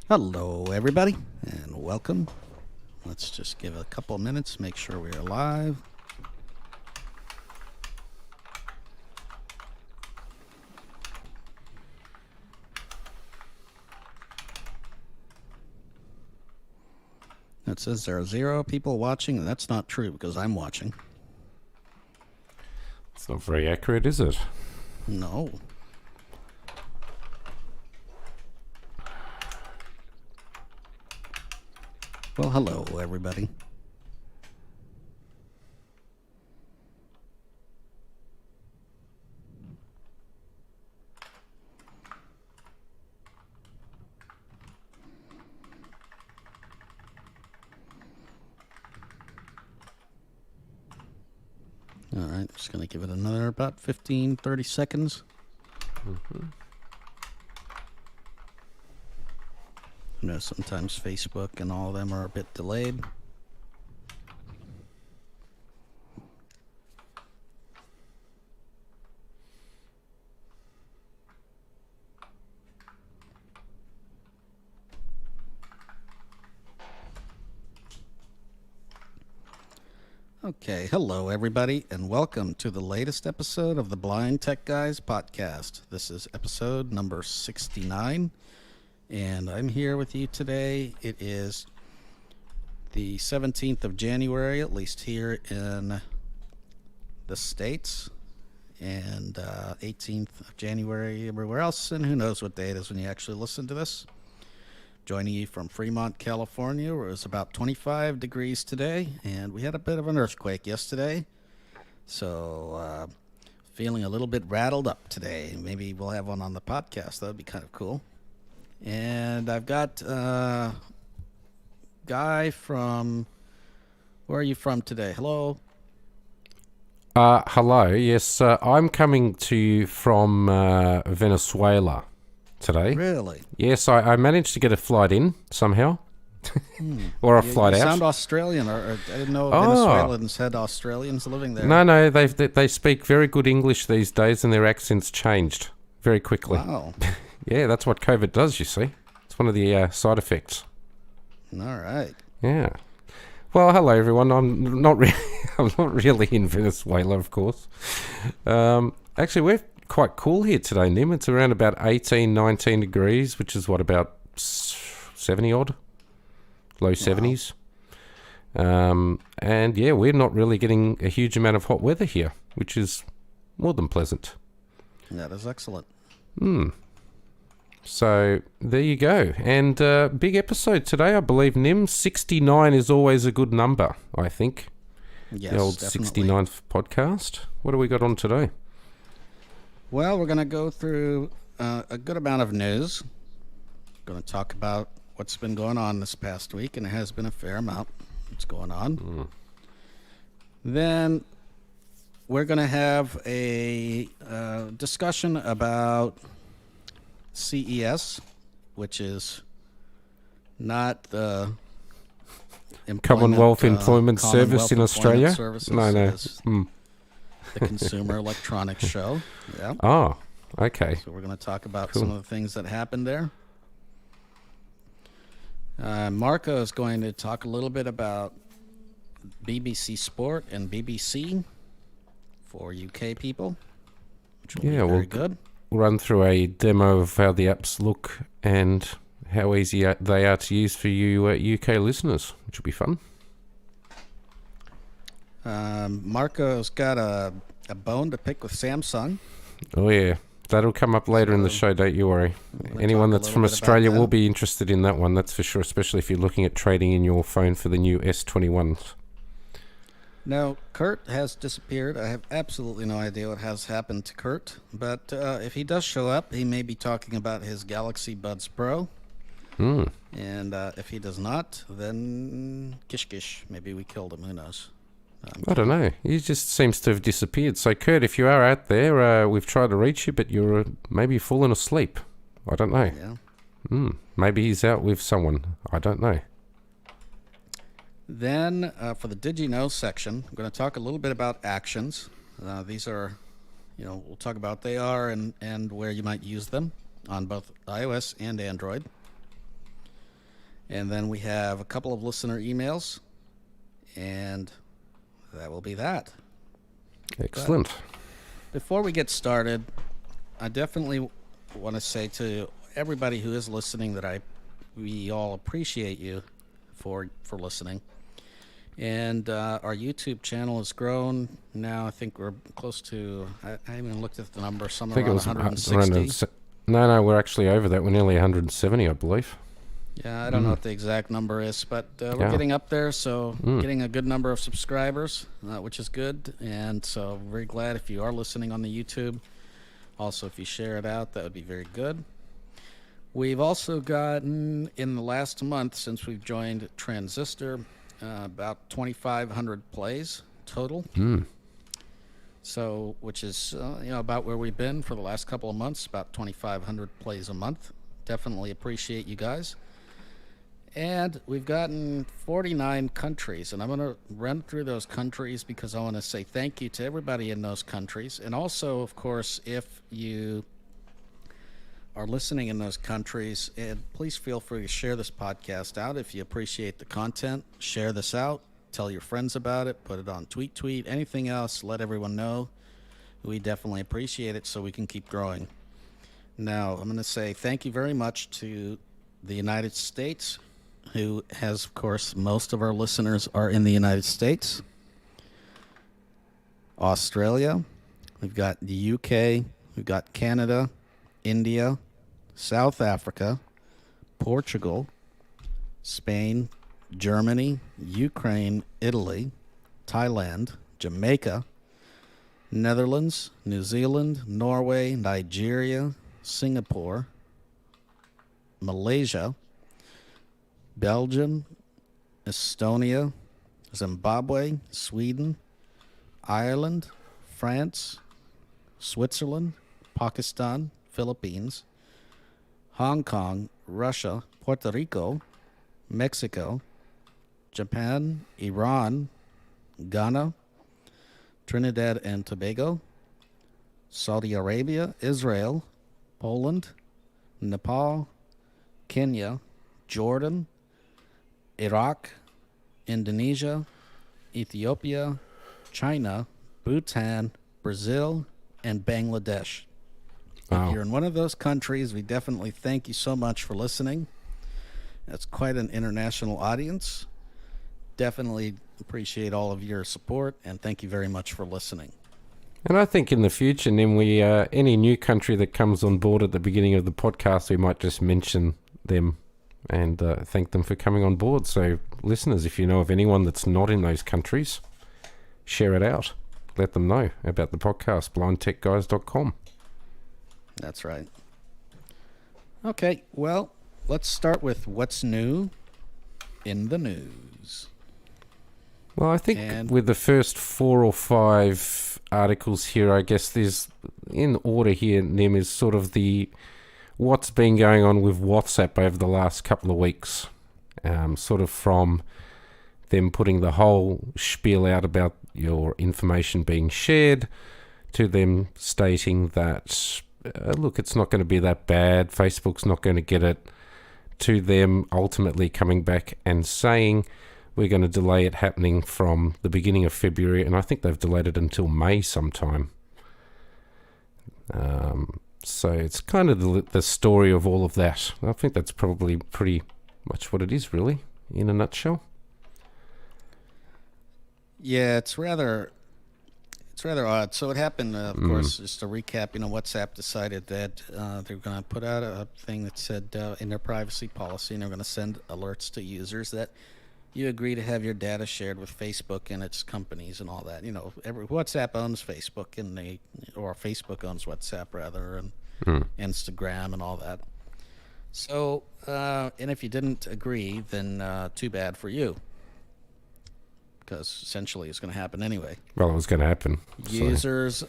Hello, everybody, and welcome. Let's just give it a couple of minutes, make sure we are live. It says there are 0 people watching, and that's not true because I'm watching. It's not very accurate, is it? No. Well, hello, everybody. All right, just going to give it another about 15, 30 seconds. Mm-hmm. I know sometimes Facebook and all of them are a bit delayed. Okay, hello everybody, and welcome to the latest episode of the Blind Tech Guys podcast. This is episode number 69, and I'm here with you today. It is the 17th of January, at least here in the States, and 18th of January everywhere else, and who knows what day it is when you actually listen to this. Joining you from Fremont, California, where it was about 25 degrees today, and we had a bit of an earthquake yesterday, so feeling a little bit rattled up today. Maybe we'll have one on the podcast. That would be kind of cool. And I've got a guy from... Where are you from today? Hello? Hello. Yes, I'm coming to you from Venezuela today. Really? Yes, I managed to get a flight in somehow. Or a flight you out. sound Australian, or I didn't know Venezuelans had Australians living there. No, they speak very good English these days, and their accents changed very quickly. Wow. Yeah, that's what COVID does, you see. It's one of the side effects. All right. Yeah. Well, hello everyone. I'm not really in Venezuela, of course. Actually, we're quite cool here today, Nim. It's around about 18, 19 degrees, which is what, about 70 odd, low 70s. And yeah, we're not really getting a huge amount of hot weather here, which is more than pleasant. That is excellent. So there you go. And big episode today, I believe, Nim. 69 is always a good number, I think. Yes, the old definitely. 69th podcast. What do we got on today? Well, we're going to go through a good amount of news. Going to talk about what's been going on this past week, and it has been a fair amount that's going on. Then we're going to have a discussion about CES, which is not the Commonwealth Employment Service in Australia? Services. No. It is the Consumer Electronics Show. Yeah. Oh, okay. So we're going to talk about Cool. some of the things that happened there. Marco is going to talk a little bit about BBC Sport and BBC for UK people, which will be very good. Run through a demo of how the apps look and how easy they are to use for you UK listeners, which will be fun. Marco's got a bone to pick with Samsung. Oh, yeah. That'll come up later in the show, don't you worry. Anyone that's from Australia will be interested in that one, that's for sure, especially if you're looking at trading in your phone for the new S21s. Now, Kurt has disappeared. I have absolutely no idea what has happened to Kurt, but if he does show up, he may be talking about his Galaxy Buds Pro. And if he does not, then kish. Maybe we killed him. Who knows? I don't know. He just seems to have disappeared. So, Kurt, if you are out there, we've tried to reach you, but you're maybe fallen asleep. I don't know. Yeah. Maybe he's out with someone. I don't know. Then, for the Did You Know section, I'm going to talk a little bit about actions. These are, we'll talk about what they are and where you might use them on both iOS and Android. And then we have a couple of listener emails, and that will be that. Excellent. Before we get started, I definitely want to say to everybody who is listening that we all appreciate you for listening. And our YouTube channel has grown. Now I think we're close to, I haven't looked at the number, I somewhere think it around was 160. No, we're actually over that. We're nearly 170, I believe. Yeah, I don't know what the exact number is, but we're getting up there, so getting a good number of subscribers, which is good. And so very glad if you are listening on the YouTube. Also, if you share it out, that would be very good. We've also gotten, in the last month since we've joined Transistor, about 2,500 plays total. So, which is about where we've been for the last couple of months, about 2,500 plays a month. Definitely appreciate you guys. And we've gotten 49 countries, and I'm going to run through those countries because I want to say thank you to everybody in those countries. And also, of course, if you are listening in those countries, and please feel free to share this podcast out. If you appreciate the content, share this out, tell your friends about it, put it on tweet, anything else, let everyone know. We definitely appreciate it so we can keep growing. Now, I'm going to say thank you very much to the United States, who has, of course, most of our listeners are in the United States. Australia, we've got the UK, we've got Canada, India, South Africa, Portugal, Spain, Germany, Ukraine, Italy, Thailand, Jamaica, Netherlands, New Zealand, Norway, Nigeria, Singapore, Malaysia, Belgium, Estonia, Zimbabwe, Sweden, Ireland, France, Switzerland, Pakistan, Philippines, Hong Kong, Russia, Puerto Rico, Mexico, Japan, Iran, Ghana, Trinidad and Tobago, Saudi Arabia, Israel, Poland, Nepal, Kenya, Jordan, Iraq, Indonesia, Ethiopia, China, Bhutan, Brazil, and Bangladesh. Wow. If you're in one of those countries, we definitely thank you so much for listening. That's quite an international audience. Definitely appreciate all of your support, and thank you very much for listening. And I think in the future, Nim, any new country that comes on board at the beginning of the podcast, we might just mention them and thank them for coming on board. So, listeners, if you know of anyone that's not in those countries, share it out. Let them know about the podcast, blindtechguys.com. That's right. Okay, well, let's start with what's new in the news. Well, I think with the first 4 or 5 articles here, I guess there's, in order here, Nim, is sort of what's been going on with WhatsApp over the last couple of weeks. Sort of from them putting the whole spiel out about your information being shared, to them stating that, look, it's not going to be that bad, Facebook's not going to get it, to them ultimately coming back and saying, we're going to delay it happening from the beginning of February, and I think they've delayed it until May sometime. So it's kind of the story of all of that. I think that's probably pretty much what it is, really, in a nutshell. Yeah, it's rather odd. So it happened, of course, just to recap, WhatsApp decided that they're going to put out a thing that said in their privacy policy, and they're going to send alerts to users that you agree to have your data shared with Facebook and its companies and all that. WhatsApp owns Facebook, or Facebook owns WhatsApp rather, and Instagram and all that. So, and if you didn't agree, then too bad for you, because essentially it's going to happen anyway. Well, it was going to happen. Users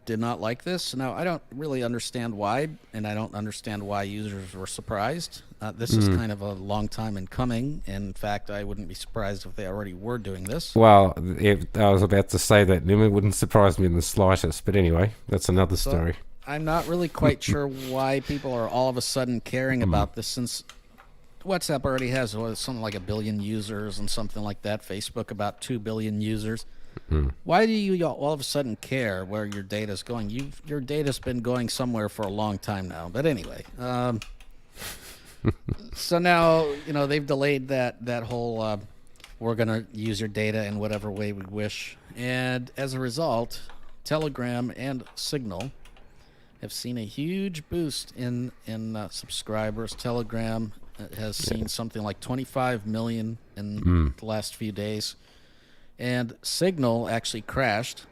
did not like this. Now, I don't really understand why, and I don't understand why users were surprised. This is kind of a long time in coming. In fact, I wouldn't be surprised if they already were doing this. Well, I was about to say that. It wouldn't surprise me in the slightest. But anyway, that's another story. I'm not really quite sure why people are all of a sudden caring about this, since WhatsApp already has something like 1 billion users and something like that. Facebook about 2 billion users. Why do you all of a sudden care where your data is going? Your data's been going somewhere for a long time now. But anyway, so now they've delayed that whole. We're going to use your data in whatever way we wish, and as a result, Telegram and Signal have seen a huge boost in subscribers. Telegram has seen something like 25 million in the last few days. And Signal actually crashed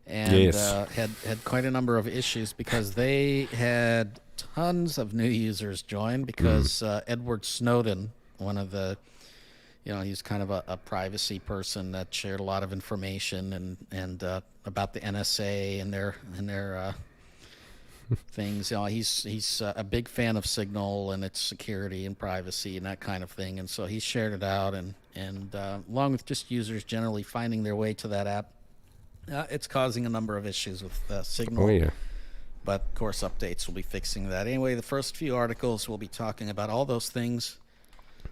and had quite a number of issues because they had tons of new users join because Edward Snowden, one of the, he's kind of a privacy person that shared a lot of information and about the NSA and their things. He's a big fan of Signal and its security and privacy and that kind of thing. And so he shared it out and along with just users generally finding their way to that app, it's causing a number of issues with Signal. Oh, yeah. But, of course, updates will be fixing that. Anyway, the first few articles will be talking about all those things.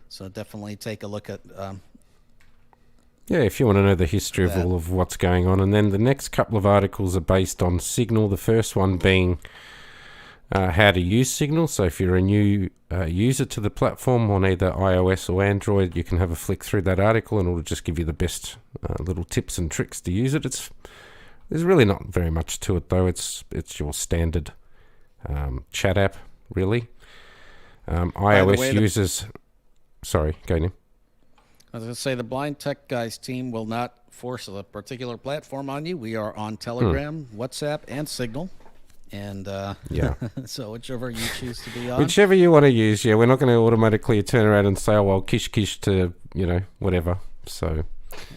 So definitely take a look at... yeah, if you want to know the history of all of what's going on. And then the next couple of articles are based on Signal. The first one being how to use Signal. So if you're a new user to the platform on either iOS or Android, you can have a flick through that article and it'll just give you the best little tips and tricks to use it. There's really not very much to it, though. It's your standard chat app, really. iOS users... Sorry, go on. I was going to say the Blind Tech Guys team will not force a particular platform on you. We are on Telegram, WhatsApp, and Signal. And so whichever you choose to be on. Whichever you want to use, we're not going to automatically turn around and say, oh, well, kish to, whatever. So.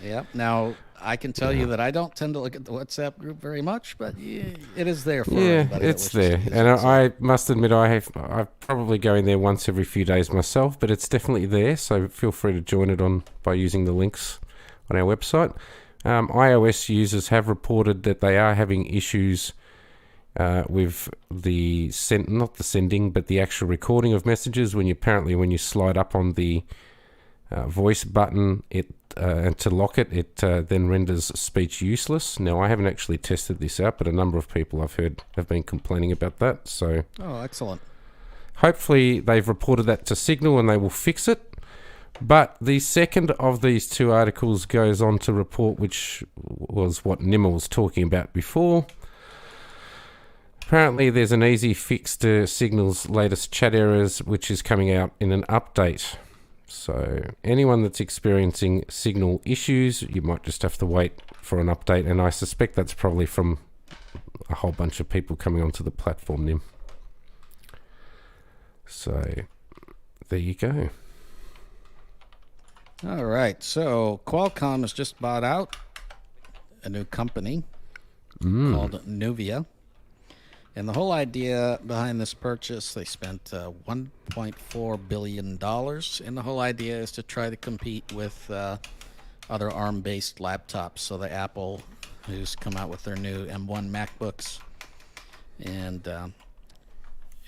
Yeah. Now, I can tell you that I don't tend to look at the WhatsApp group very much, but it is there for everybody. It's there. And I must admit, I probably go in there once every few days myself, but it's definitely there. So feel free to join it by using the links on our website. iOS users have reported that they are having issues with not the sending, but the actual recording of messages. When you slide up on the voice button, and to lock it then renders speech useless. Now, I haven't actually tested this out, but a number of people I've heard have been complaining about that. So, excellent. Hopefully, they've reported that to Signal and they will fix it. But the second of these two articles goes on to report, which was what Nimmer was talking about before. Apparently, there's an easy fix to Signal's latest chat errors, which is coming out in an update. So anyone that's experiencing Signal issues, you might just have to wait for an update. And I suspect that's probably from a whole bunch of people coming onto the platform, Nim. So there you go. All right. So Qualcomm has just bought out a new company called Nuvia. And the whole idea behind this purchase, they spent $1.4 billion. And the whole idea is to try to compete with other ARM-based laptops. So the Apple, who's come out with their new M1 MacBooks and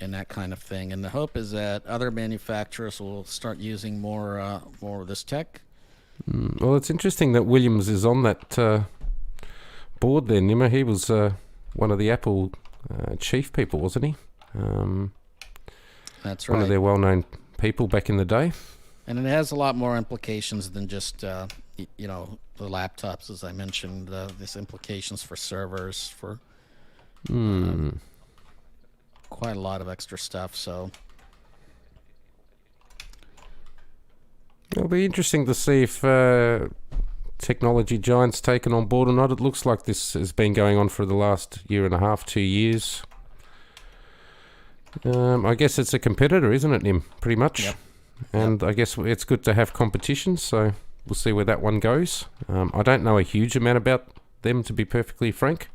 that kind of thing. And the hope is that other manufacturers will start using more of this tech. Well, it's interesting that Williams is on that board there, Nimmer. He was one of the Apple... chief people, wasn't he? That's right. One of their well-known people back in the day. And it has a lot more implications than just, the laptops, as I mentioned. There's implications for servers, for quite a lot of extra stuff. So it'll be interesting to see if technology giants taken on board or not. It looks like this has been going on for the last year and a half, 2 years. I guess it's a competitor, isn't it, Nim? Pretty much. Yep. And I guess it's good to have competition, so we'll see where that one goes. I don't know a huge amount about them, to be perfectly frank.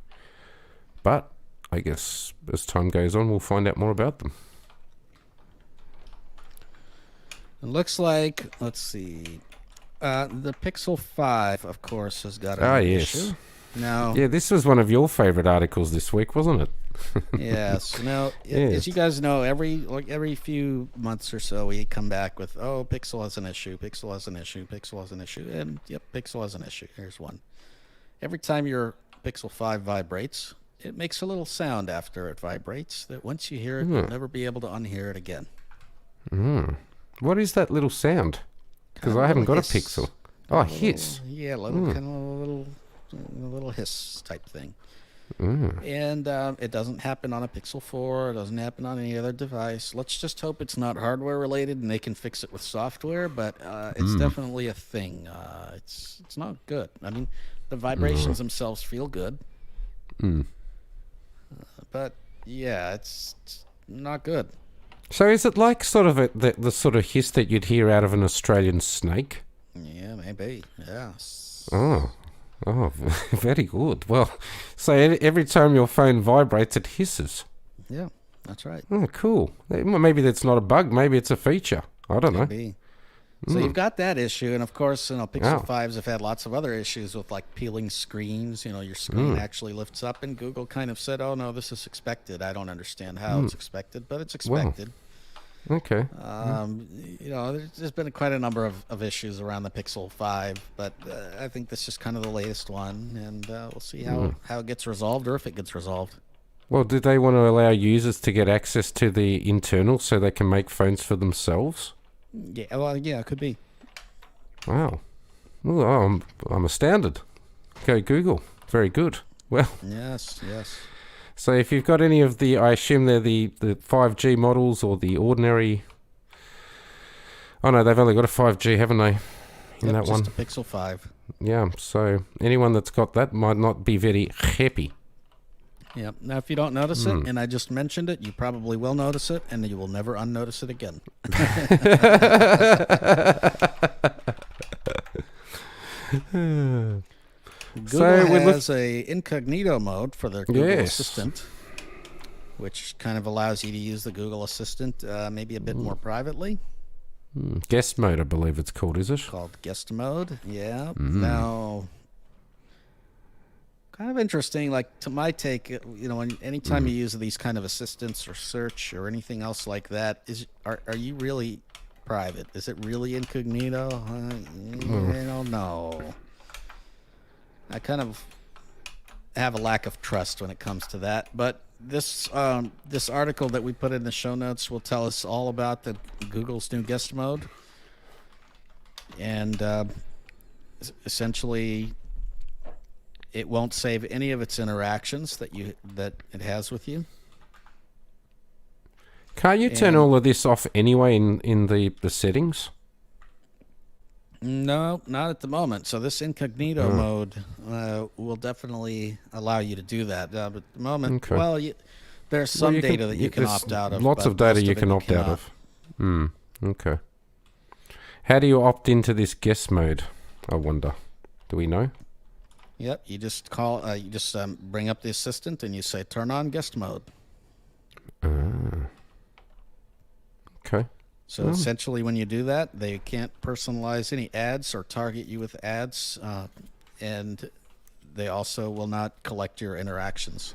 But I guess as time goes on, we'll find out more about them. It looks like, let's see... the Pixel 5, of course, has got an issue. Now, yeah, this was one of your favourite articles this week, wasn't it? Yes. Now, Yes. as you guys know, every few months or so, we come back with, oh, Pixel has an issue, Pixel has an issue, Pixel has an issue, and yep, Pixel has an issue. Here's one. Every time your Pixel 5 vibrates, it makes a little sound after it vibrates that once you hear it, you'll never be able to unhear it again. What is that little sound? Because Kind of I a haven't got little a hiss. Pixel. Oh, hiss. Yeah, kind of a little hiss type thing. And it doesn't happen on a Pixel 4. It doesn't happen on any other device. Let's just hope it's not hardware related and they can fix it with software. But it's definitely a thing. It's not good. I mean, the vibrations themselves feel good, but yeah, it's not good. So is it like sort of the sort of hiss that you'd hear out of an Australian snake? Yeah, maybe. Yeah. Oh, very good. Well, so every time your phone vibrates, it hisses. Yeah, that's right. Oh, cool. Maybe that's not a bug. Maybe it's a feature. I don't know. Maybe. So you've got that issue, and of course, Pixel Oh. 5s have had lots of other issues with like peeling screens. Your screen actually lifts up, and Google kind of said, "Oh no, this is expected." I don't understand how it's expected, but it's expected. Okay. There's been quite a number of issues around the Pixel 5, but I think this is kind of the latest one, and we'll see how it gets resolved or if it gets resolved. Well, did they want to allow users to get access to the internal so they can make phones for themselves? Yeah, well, yeah, it could be. Wow. Well, I'm astounded. Go Google. Very good. Well, Yes. so if you've got any of I assume they're the 5G models or the ordinary... Oh no, they've only got a 5G, haven't they? In that just one. a Pixel 5. Yeah, so anyone that's got that might not be very happy. Yeah. Now, if you don't notice it, and I just mentioned it, you probably will notice it, and you will never unnotice it again. Google has a incognito mode for their Google Yes. Assistant, which kind of allows you to use the Google Assistant maybe a bit more privately, Guest mode, I believe it's called, is it? called guest mode. Yeah. Now, kind of interesting, like to my take, anytime you use these kind of assistants or search or anything else like that, are you really private? Is it really incognito? I don't know. I kind of have a lack of trust when it comes to that. But this article that we put in the show notes will tell us all about Google's new guest mode, and essentially, it won't save any of its interactions that it has with you. Can't you turn all of this off anyway in the settings? No, not at the moment. So this incognito mode will definitely allow you to do that. But at the moment, Okay. there's some Well, data that you can there's opt out of. Lots but of data most you it can opt out cannot. of. Okay. How do you opt into this guest mode, I wonder? Do we know? Yep, you just bring up the assistant and you say turn on guest mode. Okay. So essentially, when you do that, they can't personalize any ads or target you with ads, and they also will not collect your interactions.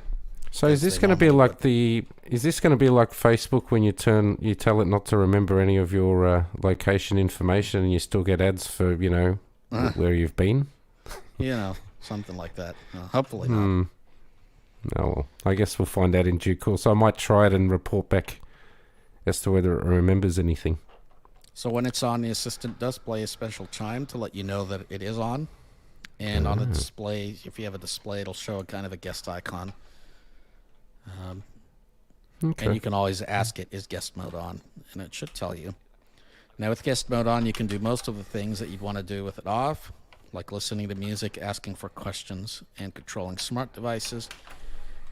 So is this going to be like is this going to be like Facebook when you tell it not to remember any of your location information and you still get ads for, where you've been? Something like that. Hopefully not. Oh, well, I guess we'll find out in due course. I might try it and report back as to whether it remembers anything. So when it's on, the assistant does play a special chime to let you know that it is on. And on the display, if you have a display, it'll show a kind of a guest icon. Okay. And you can always ask it, is guest mode on? And it should tell you. Now with guest mode on, you can do most of the things that you'd want to do with it off, like listening to music, asking for questions, and controlling smart devices.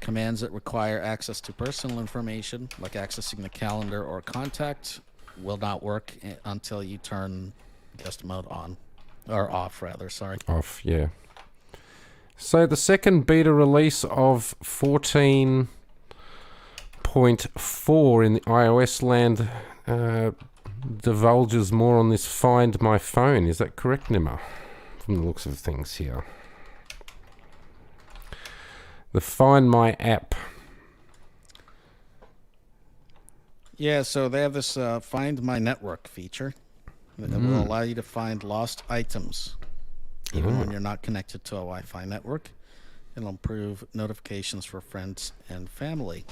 Commands that require access to personal information, like accessing the calendar or contact, will not work until you turn guest mode on. Or off, rather, sorry. Off, yeah. So the second beta release of 14.4 in the iOS land divulges more on this Find My Phone. Is that correct, Nima? From the looks of things here. The Find My app. Yeah, so they have this Find My Network feature that will allow you to find lost items even when you're not connected to a Wi-Fi network. It'll improve notifications for friends and family.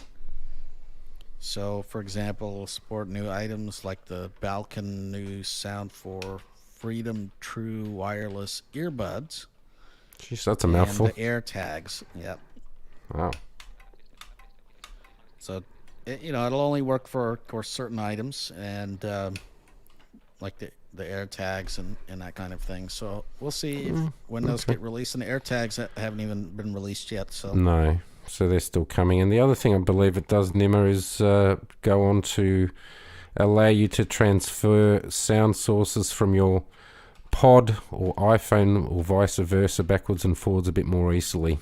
So, for example, support new items like the Balkan new Sound for Freedom True wireless earbuds Jeez, that's a and mouthful. the AirTags. Yep. Wow. So, it'll only work for, of course, certain items and like the AirTags and that kind of thing. So we'll see when those get released. And the AirTags haven't even been released yet. So No. So they're still coming. And the other thing I believe it does, Nimmer, is go on to allow you to transfer sound sources from your pod or iPhone or vice versa backwards and forwards a bit more easily.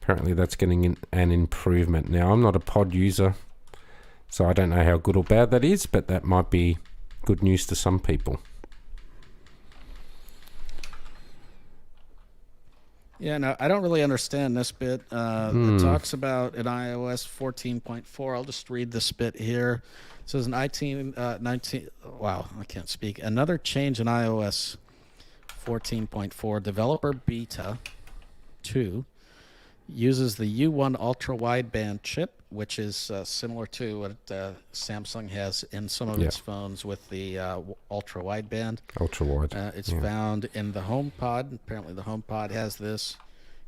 Apparently that's getting an improvement. Now, I'm not a pod user, so I don't know how good or bad that is, but that might be good news to some people. yeah, no, I don't really understand this bit. It talks about in iOS 14.4. I'll just read this bit here. It says in 19. Wow, I can't speak. Another change in iOS 14.4. Developer Beta 2 uses the U1 ultra wideband chip, which is similar to what Samsung has in some of its phones with the ultra wideband. Ultra wide. It's found in the HomePod. Apparently, the HomePod has this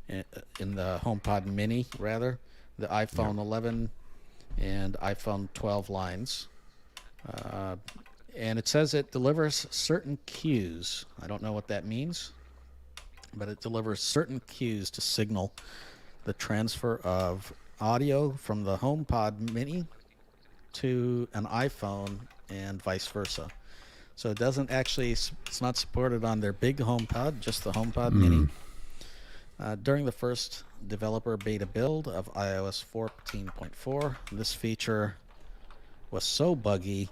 in the HomePod Mini, rather, the iPhone 11 and iPhone 12 lines. And it says it delivers certain cues. I don't know what that means, but it delivers certain cues to signal the transfer of audio from the HomePod Mini to an iPhone and vice versa. So it doesn't actually, it's not supported on their big HomePod, just the HomePod Mini. During the first developer beta build of iOS 14.4, this feature was so buggy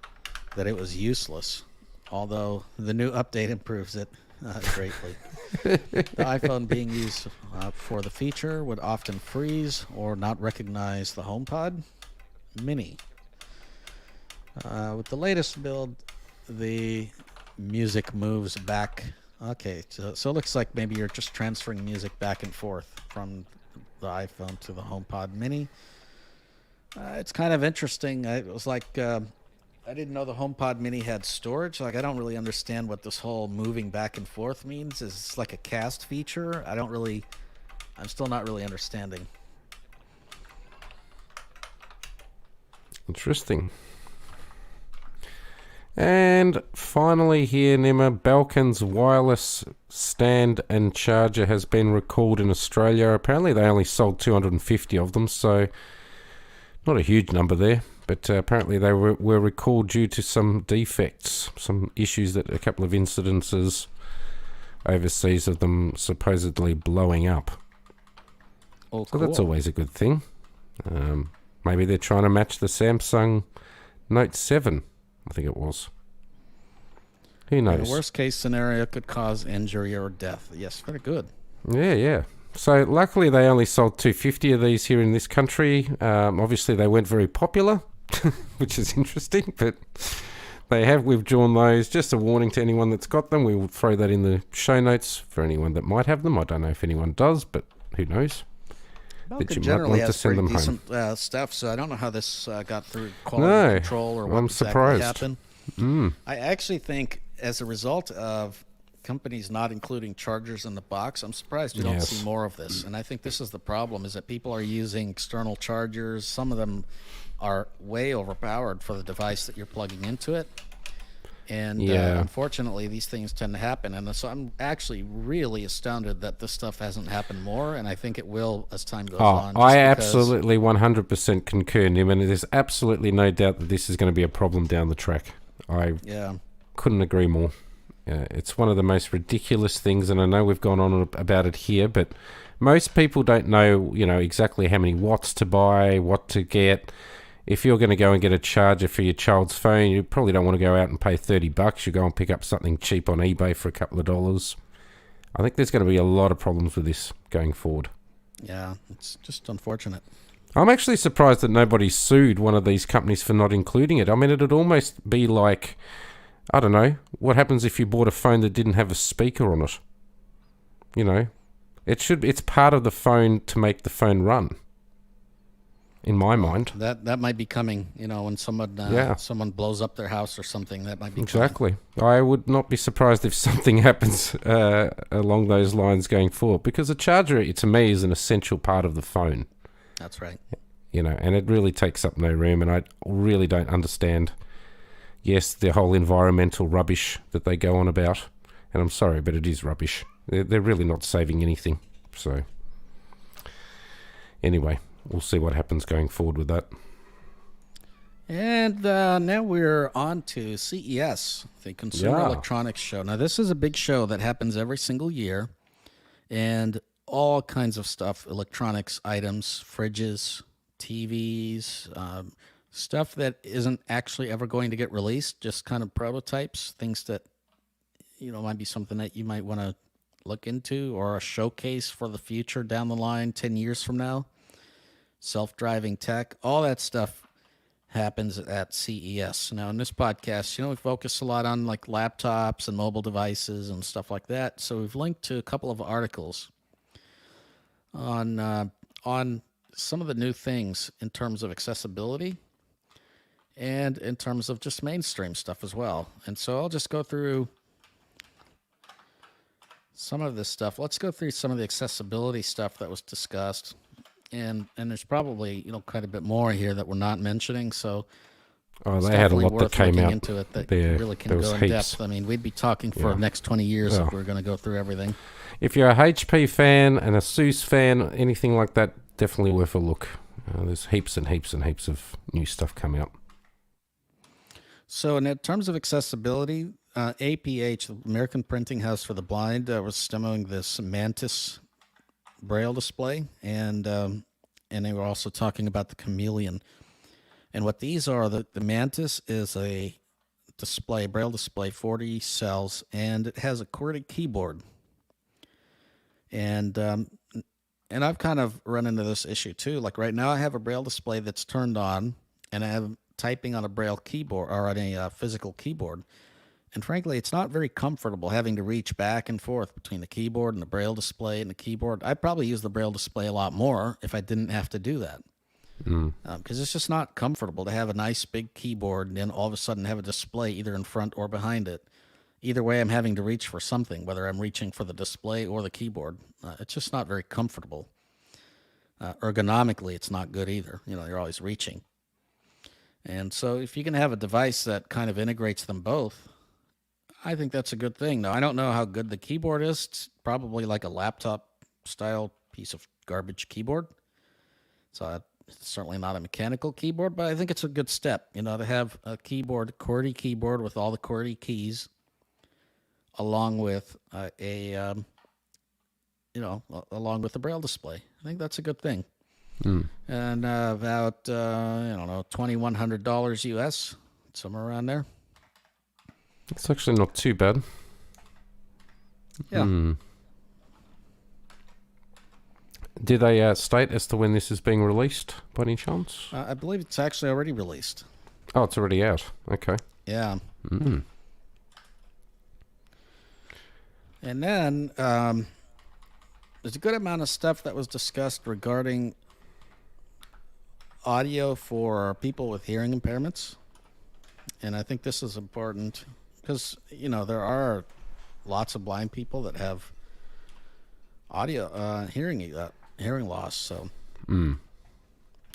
that it was useless, although the new update improves it greatly. The iPhone being used for the feature would often freeze or not recognize the HomePod Mini. With the latest build, the music moves back. Okay, so it looks like maybe you're just transferring music back and forth from the iPhone to the HomePod Mini. It's kind of interesting. It was like I didn't know the HomePod Mini had storage. Like, I don't really understand what this whole moving back and forth means. Is this like a cast feature? I'm still not really understanding. Interesting. And finally here, Nimmer, Balkan's wireless stand and charger has been recalled in Australia. Apparently they only sold 250 of them, so not a huge number there. But apparently they were recalled due to some defects, some issues, that a couple of incidences overseas of them supposedly blowing up. Oh, so that's always a good thing. Maybe they're trying to match the Samsung Note 7, I think it was. Who knows? The worst case scenario could cause injury or death. Yes, very good. Yeah. So luckily they only sold 250 of these here in this country. Obviously they weren't very popular, which is interesting, but they have withdrawn those. Just a warning to anyone that's got them. We will throw that in the show notes for anyone that might have them. I don't know if anyone does, but who knows? Balkan generally has pretty decent stuff, so I don't know how this got through quality control or what exactly happened. I actually think as a result of companies not including chargers in the box, I'm surprised you don't see more of this. And I think this is the problem, is that people are using external chargers. Some of them are way overpowered for the device that you're plugging into it. And unfortunately, these things tend to happen. And so I'm actually really astounded that this stuff hasn't happened more. And I think it will as time goes on. I absolutely 100% concur, Nim. And there's absolutely no doubt that this is going to be a problem down the track. I couldn't agree more. It's one of the most ridiculous things. And I know we've gone on about it here, but most people don't know, exactly how many watts to buy, what to get. If you're going to go and get a charger for your child's phone, you probably don't want to go out and pay $30. You go and pick up something cheap on eBay for a couple of dollars. I think there's going to be a lot of problems with this going forward. Yeah, it's just unfortunate. I'm actually surprised that nobody sued one of these companies for not including it. I mean, it'd almost be like, I don't know, what happens if you bought a phone that didn't have a speaker on it? You know, it's part of the phone to make the phone run. In my mind, that might be coming. When someone blows up their house or something, that might be exactly. I would not be surprised if something happens along those lines going forward, because a charger, to me, is an essential part of the phone. That's right. And it really takes up no room, and I really don't understand, yes, the whole environmental rubbish that they go on about, and I'm sorry, but it is rubbish. They're really not saving anything. So, anyway, we'll see what happens going forward with that. And now we're on to CES, the Consumer Electronics Show. Now, this is a big show that happens every single year, and all kinds of stuff, electronics items, fridges, TVs, stuff that isn't actually ever going to get released, just kind of prototypes, things that, might be something that you might want to look into, or a showcase for the future down the line 10 years from now. Self-driving tech, all that stuff happens at CES. Now, in this podcast, we focus a lot on like laptops and mobile devices and stuff like that. So we've linked to a couple of articles on some of the new things in terms of accessibility and in terms of just mainstream stuff as well. And so I'll just go through some of this stuff. Let's go through some of the accessibility stuff that was discussed. And there's probably, quite a bit more here that we're not mentioning. So they had a lot that came out into it that really can go in depth. I mean, we'd be talking for the next 20 years if we were going to go through everything. If you're a HP fan and a ASUS fan, anything like that, definitely worth a look. There's heaps and heaps and heaps of new stuff coming up. So in terms of accessibility, APH, the American Printing House for the Blind, was demoing this Mantis Braille display, and they were also talking about the Chameleon. And what these are, the Mantis is a Braille display, 40 cells, and it has a QWERTY keyboard. And I've kind of run into this issue too. Like right now I have a Braille display that's turned on, and I have typing on a Braille keyboard or on a physical keyboard. And frankly, it's not very comfortable having to reach back and forth between the keyboard and the Braille display and the keyboard. I'd probably use the Braille display a lot more if I didn't have to do that. Because it's just not comfortable to have a nice big keyboard and then all of a sudden have a display either in front or behind it. Either way, I'm having to reach for something, whether I'm reaching for the display or the keyboard. It's just not very comfortable. Ergonomically, it's not good either. You're always reaching. And so if you can have a device that kind of integrates them both, I think that's a good thing. Now, I don't know how good the keyboard is. It's probably like a laptop-style piece of garbage keyboard. So it's certainly not a mechanical keyboard, but I think it's a good step, to have a keyboard, QWERTY keyboard with all the QWERTY keys, along with along with the Braille display. I think that's a good thing. And about $2,100 US, somewhere around there. It's actually not too bad. Yeah. Did they state as to when this is being released, by any chance? I believe it's actually already released. Oh, it's already out. Okay. Yeah. And then there's a good amount of stuff that was discussed regarding audio for people with hearing impairments. And I think this is important because, there are lots of blind people that have audio hearing loss. So,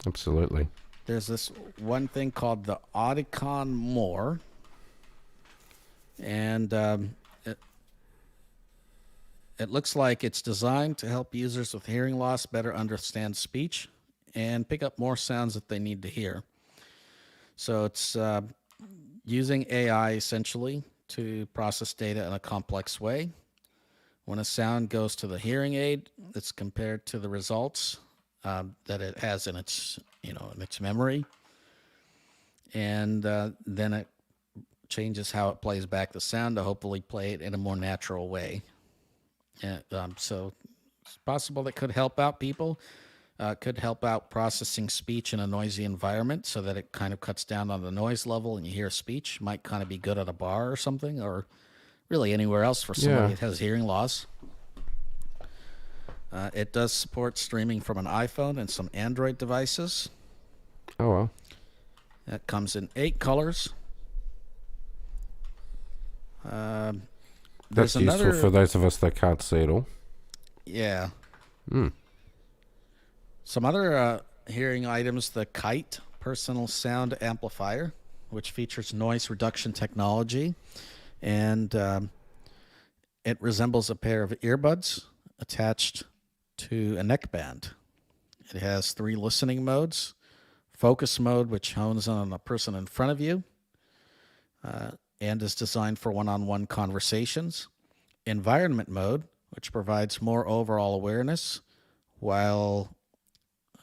absolutely. There's this one thing called the Audicon More, and it looks like it's designed to help users with hearing loss better understand speech and pick up more sounds that they need to hear. So it's using AI essentially to process data in a complex way. When a sound goes to the hearing aid, it's compared to the results that it has in its memory, and then it changes how it plays back the sound to hopefully play it in a more natural way. And, so it's possible that could help out people. Could help out processing speech in a noisy environment so that it kind of cuts down on the noise level and you hear speech. Might kind of be good at a bar or something, or really anywhere else for somebody Yeah. that has hearing loss. It does support streaming from an iPhone and some Android devices. Oh, well. That comes in 8 colors. That's There's another, useful for those of us that can't see it all. yeah. Hmm. Some other hearing items: the Kite personal sound amplifier, which features noise reduction technology, and it resembles a pair of earbuds attached to a neckband. It has 3 listening modes: focus mode, which hones on a person in front of you, and is designed for one-on-one conversations; environment mode, which provides more overall awareness while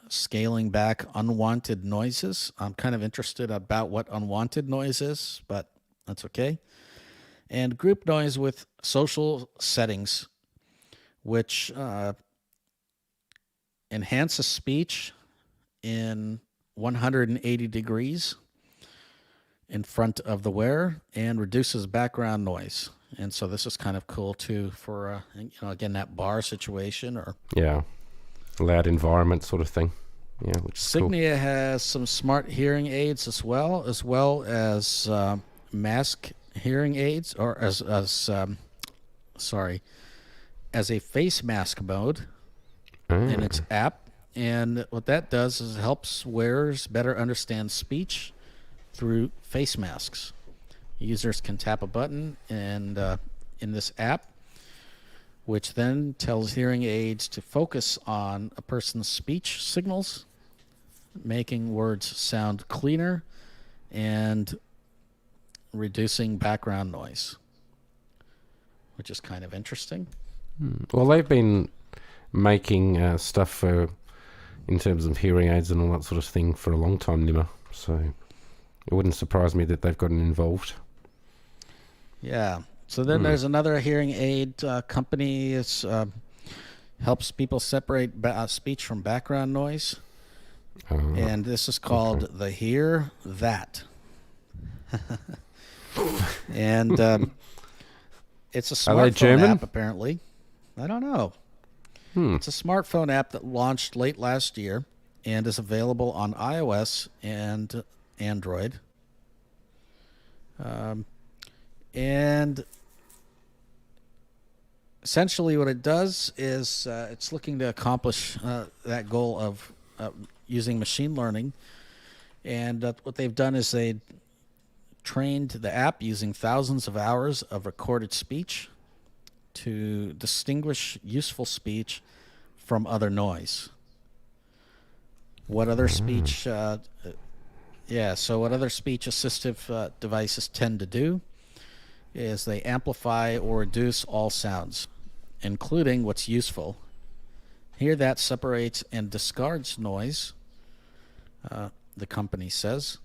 scaling back unwanted noises. I'm kind of interested about what unwanted noise is, but that's okay. And group noise with social settings, which enhances speech in 180 degrees in front of the wearer and reduces background noise. And so this is kind of cool too for again, that bar situation. Or Yeah. Loud environment sort of thing. Yeah, which is cool. Signia has some smart hearing aids as well as mask hearing aids, or as a face mask mode in its app. And what that does is it helps wearers better understand speech through face masks. Users can tap a button and in this app, which then tells hearing aids to focus on a person's speech signals, making words sound cleaner and reducing background noise, which is kind of interesting. Well, they've been making stuff for, in terms of hearing aids and all that sort of thing, for a long time, Nimmer. So it wouldn't surprise me that they've gotten involved. Yeah. So then there's another hearing aid company. It's helps people separate speech from background noise. And this is called the Hear That. And it's a smartphone app, apparently. I don't know. It's a smartphone app that launched late last year and is available on iOS and Android. And essentially what it does is it's looking to accomplish that goal of using machine learning. And what they've done is they trained the app using thousands of hours of recorded speech to distinguish useful speech from other noise. What other speech... so what other speech assistive devices tend to do is they amplify or reduce all sounds, including what's useful. Hear That separates and discards noise, the company says.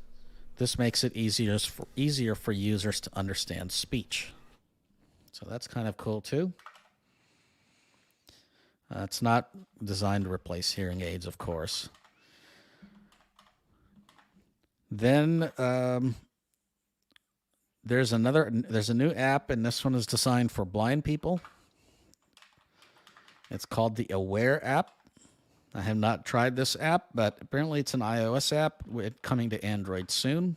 This makes it easier for users to understand speech. So that's kind of cool too. It's not designed to replace hearing aids, of course. Then there's a new app, and this one is designed for blind people. It's called the Aware app. I have not tried this app, but apparently it's an iOS app coming to Android soon.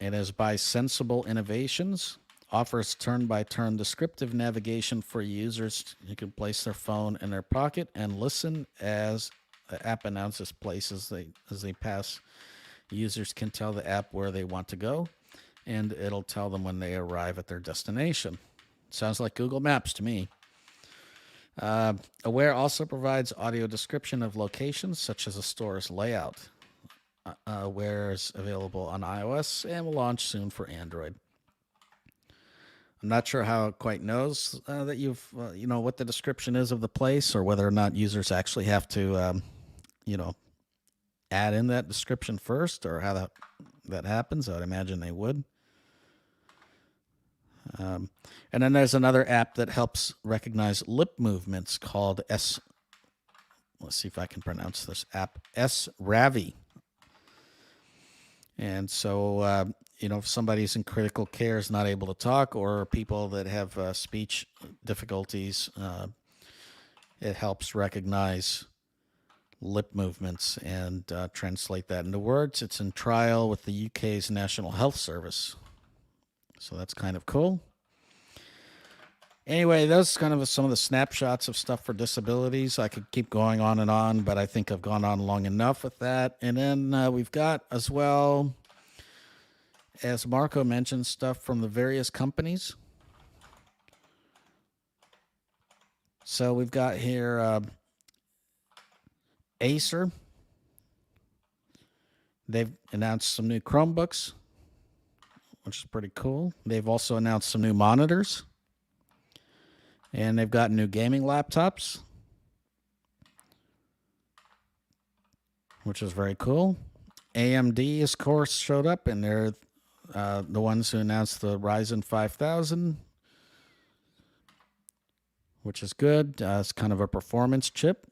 It is by Sensible Innovations. Offers turn-by-turn descriptive navigation for users who can place their phone in their pocket and listen as the app announces places as they pass. Users can tell the app where they want to go, and it'll tell them when they arrive at their destination. Sounds like Google Maps to me. Aware also provides audio description of locations, such as a store's layout. Aware is available on iOS and will launch soon for Android. I'm not sure how it quite knows that you've, what the description is of the place, or whether or not users actually have to, add in that description first, or how that happens. I would imagine they would. And then there's another app that helps recognize lip movements called Let's see if I can pronounce this app. Ravi. And so, if somebody's in critical care is not able to talk, or people that have speech difficulties, it helps recognize lip movements and translate that into words. It's in trial with the UK's National Health Service. So that's kind of cool. Anyway, those kind of some of the snapshots of stuff for disabilities. I could keep going on, but I think I've gone on long enough with that. And then we've got, as well, as Marco mentioned, stuff from the various companies. So we've got here Acer. They've announced some new Chromebooks, which is pretty cool. They've also announced some new monitors. And they've got new gaming laptops, which is very cool. AMD, of course, showed up, and they're the ones who announced the Ryzen 5000, which is good. It's kind of a performance chip.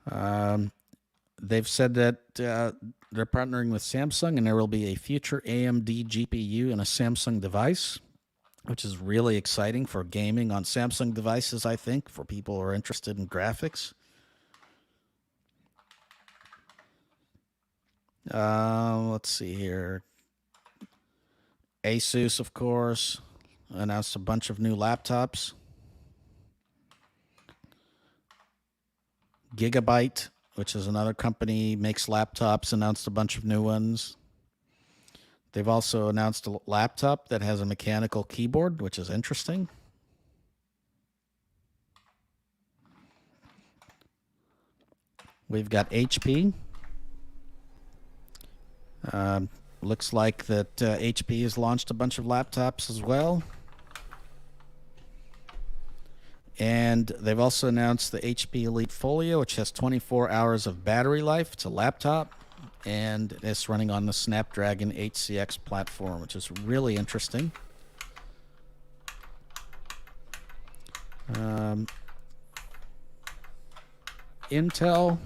They've said that they're partnering with Samsung, and there will be a future AMD GPU in a Samsung device, which is really exciting for gaming on Samsung devices, I think, for people who are interested in graphics. Let's see here. Asus, of course, announced a bunch of new laptops. Gigabyte, which is another company, makes laptops, announced a bunch of new ones. They've also announced a laptop that has a mechanical keyboard, which is interesting. We've got HP. Looks like that HP has launched a bunch of laptops as well. And they've also announced the HP Elite Folio, which has 24 hours of battery life. It's a laptop, and it's running on the Snapdragon 8CX platform, which is really interesting. Intel,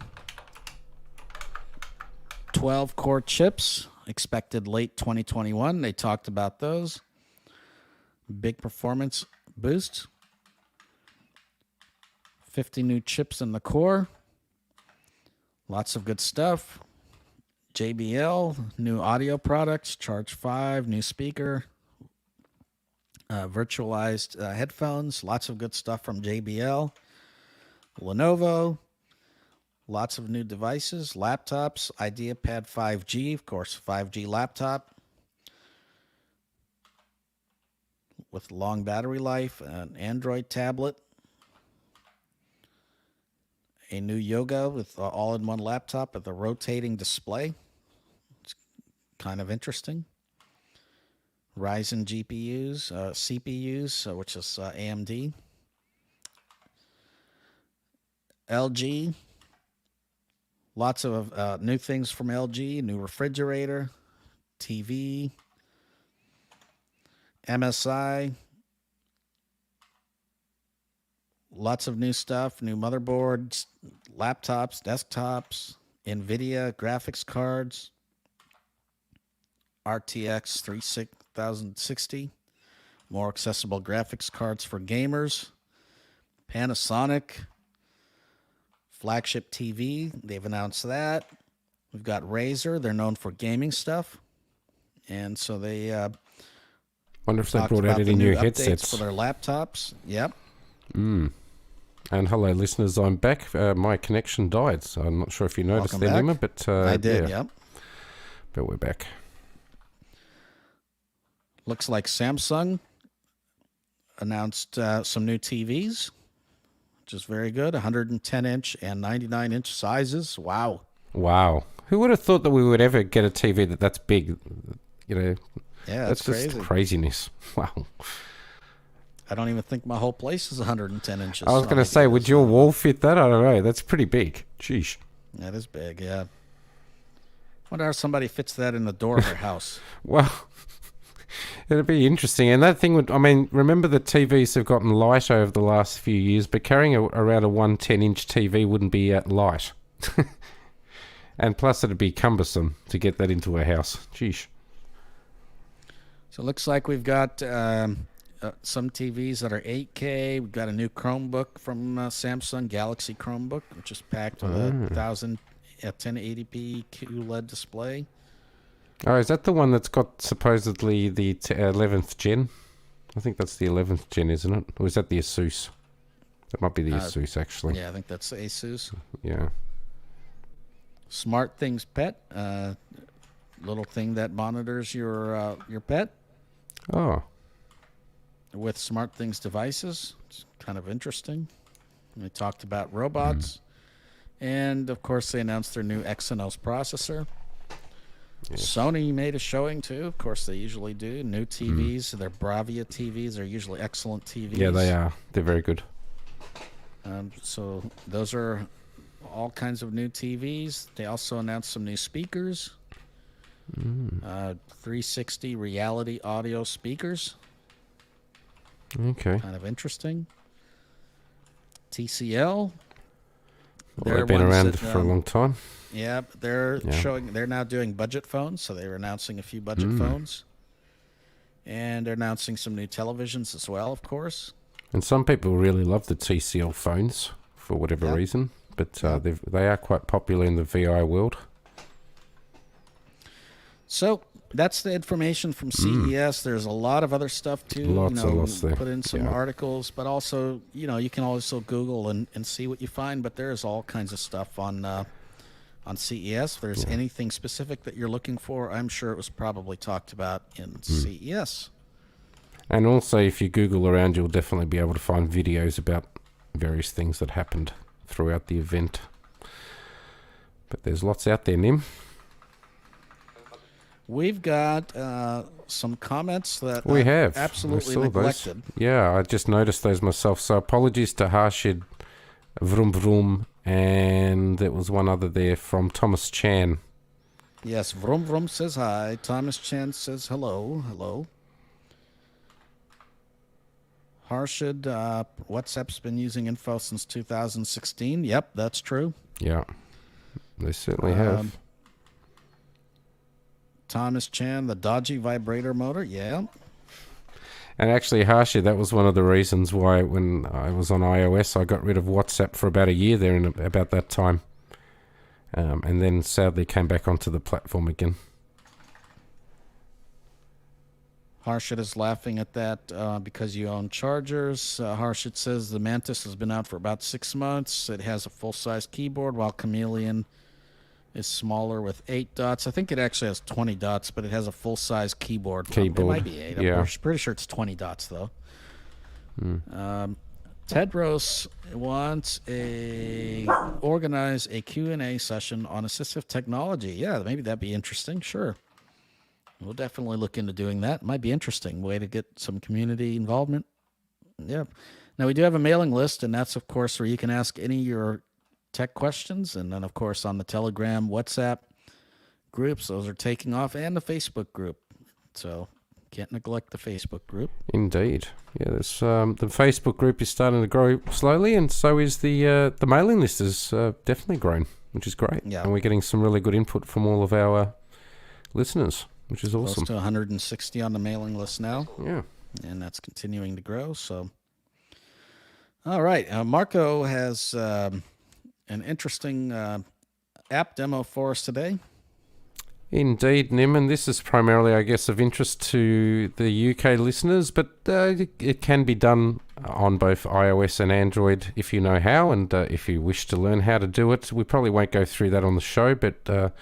12-core chips, expected late 2021. They talked about those. Big performance boost. 50 new chips in the core. Lots of good stuff. JBL, new audio products, Charge 5, new speaker, virtualized headphones, lots of good stuff from JBL. Lenovo, lots of new devices, laptops, IdeaPad 5G, of course, 5G laptop with long battery life, an Android tablet, a new Yoga with all-in-one laptop with a rotating display. It's kind of interesting. Ryzen GPUs, CPUs, which is AMD. LG, lots of new things from LG, new refrigerator, TV, MSI, lots of new stuff, new motherboards, laptops, desktops, NVIDIA graphics cards, RTX 3060, more accessible graphics cards for gamers, Panasonic, flagship TV, they've announced that. We've got Razer, they're known for gaming stuff, and so they wonder if they talked brought about out the any new updates headsets for their laptops. Yep. And hello, listeners. I'm back. My connection died, so I'm not sure if you noticed Welcome there, back. Nima, but I did, yeah. yep. But we're back. Looks like Samsung announced some new TVs, which is very good. 110-inch and 99-inch sizes. Wow. Wow. Who would have thought that we would ever get a TV that's big? You know, Yeah, that's that's just crazy. craziness. Wow. I don't even think my whole place is 110 inches. I was going to say, would your wall fit that? I don't know. That's pretty big. Sheesh. That is big, yeah. Wonder how somebody fits that in the door of their house. Well, It'd be interesting. And that thing would, I mean, remember the TVs have gotten light over the last few years, but carrying around a 110-inch TV wouldn't be light. And plus, it'd be cumbersome to get that into a house. Sheesh. So it looks like we've got some TVs that are 8K. We've got a new Chromebook from Samsung, Galaxy Chromebook, which is packed with a 1080p QLED display. Oh, is that the one that's got supposedly the 11th gen? I think that's the 11th gen, isn't it? Or is that the Asus? That might be the Asus, actually. Yeah, I think that's the Asus. Yeah. Smart Things Pet, little thing that monitors your pet Oh. with Smart Things devices. It's kind of interesting. We talked about robots. And, of course, they announced their new Exynos processor. Yes. Sony made a showing, too. Of course, they usually do. New TVs. Their Bravia TVs are usually excellent TVs. Yeah, they are. They're very good. So those are all kinds of new TVs. They also announced some new speakers. 360 reality audio speakers. Okay. Kind of interesting. TCL. Well, they've been around for a long time. Yeah, they're now doing budget phones, so they were announcing a few budget phones. And they're announcing some new televisions as well, of course. And some people really love the TCL phones for whatever reason, but they are quite popular in the VI world. So that's the information from CES. There's a lot of other stuff too. Lots there. Put in some articles, but also, you can also Google and see what you find. But there's all kinds of stuff on CES. If there's anything specific that you're looking for, I'm sure it was probably talked about in CES. And also, if you Google around, you'll definitely be able to find videos about various things that happened throughout the event. But there's lots out there, Nim. We've got some comments that we have absolutely neglected. Those. Yeah, I just noticed those myself. So apologies to Harshid, Vroom Vroom, and there was one other there from Thomas Chan. Yes, Vroom Vroom says hi. Thomas Chan says hello. Hello. Harshid, WhatsApp's been using info since 2016. Yep, that's true. Yeah, they certainly have. Thomas Chan, the dodgy vibrator motor. Yeah. And actually, Harshid, that was one of the reasons why when I was on iOS, I got rid of WhatsApp for about a year there in about that time. And then sadly came back onto the platform again. Harshit is laughing at that because you own chargers. Harshit says the Mantis has been out for about 6 months. It has a full-size keyboard, while Chameleon is smaller with 8 dots. I think it actually has 20 dots, but it has a full-size keyboard. It might be 8. I'm pretty sure it's 20 dots, though. Tedros wants organize a Q&A session on assistive technology. Yeah, maybe that'd be interesting. Sure. We'll definitely look into doing that. Might be interesting. Way to get some community involvement. Yeah. Now, we do have a mailing list, and that's, of course, where you can ask any of your tech questions. And then, of course, on the Telegram, WhatsApp groups, those are taking off, and the Facebook group. So can't neglect the Facebook group. Indeed. Yeah, there's, the Facebook group is starting to grow slowly, and so is the mailing list has definitely grown, which is great. Yeah. And we're getting some really good input from all of our listeners, which is awesome. Close to 160 on the mailing list now. Yeah. And that's continuing to grow. So, all right. Marco has an interesting app demo for us today. Indeed, Nim, and this is primarily, I guess, of interest to the UK listeners, but it can be done on both iOS and Android if you know how, and if you wish to learn how to do it. We probably won't go through that on the show, but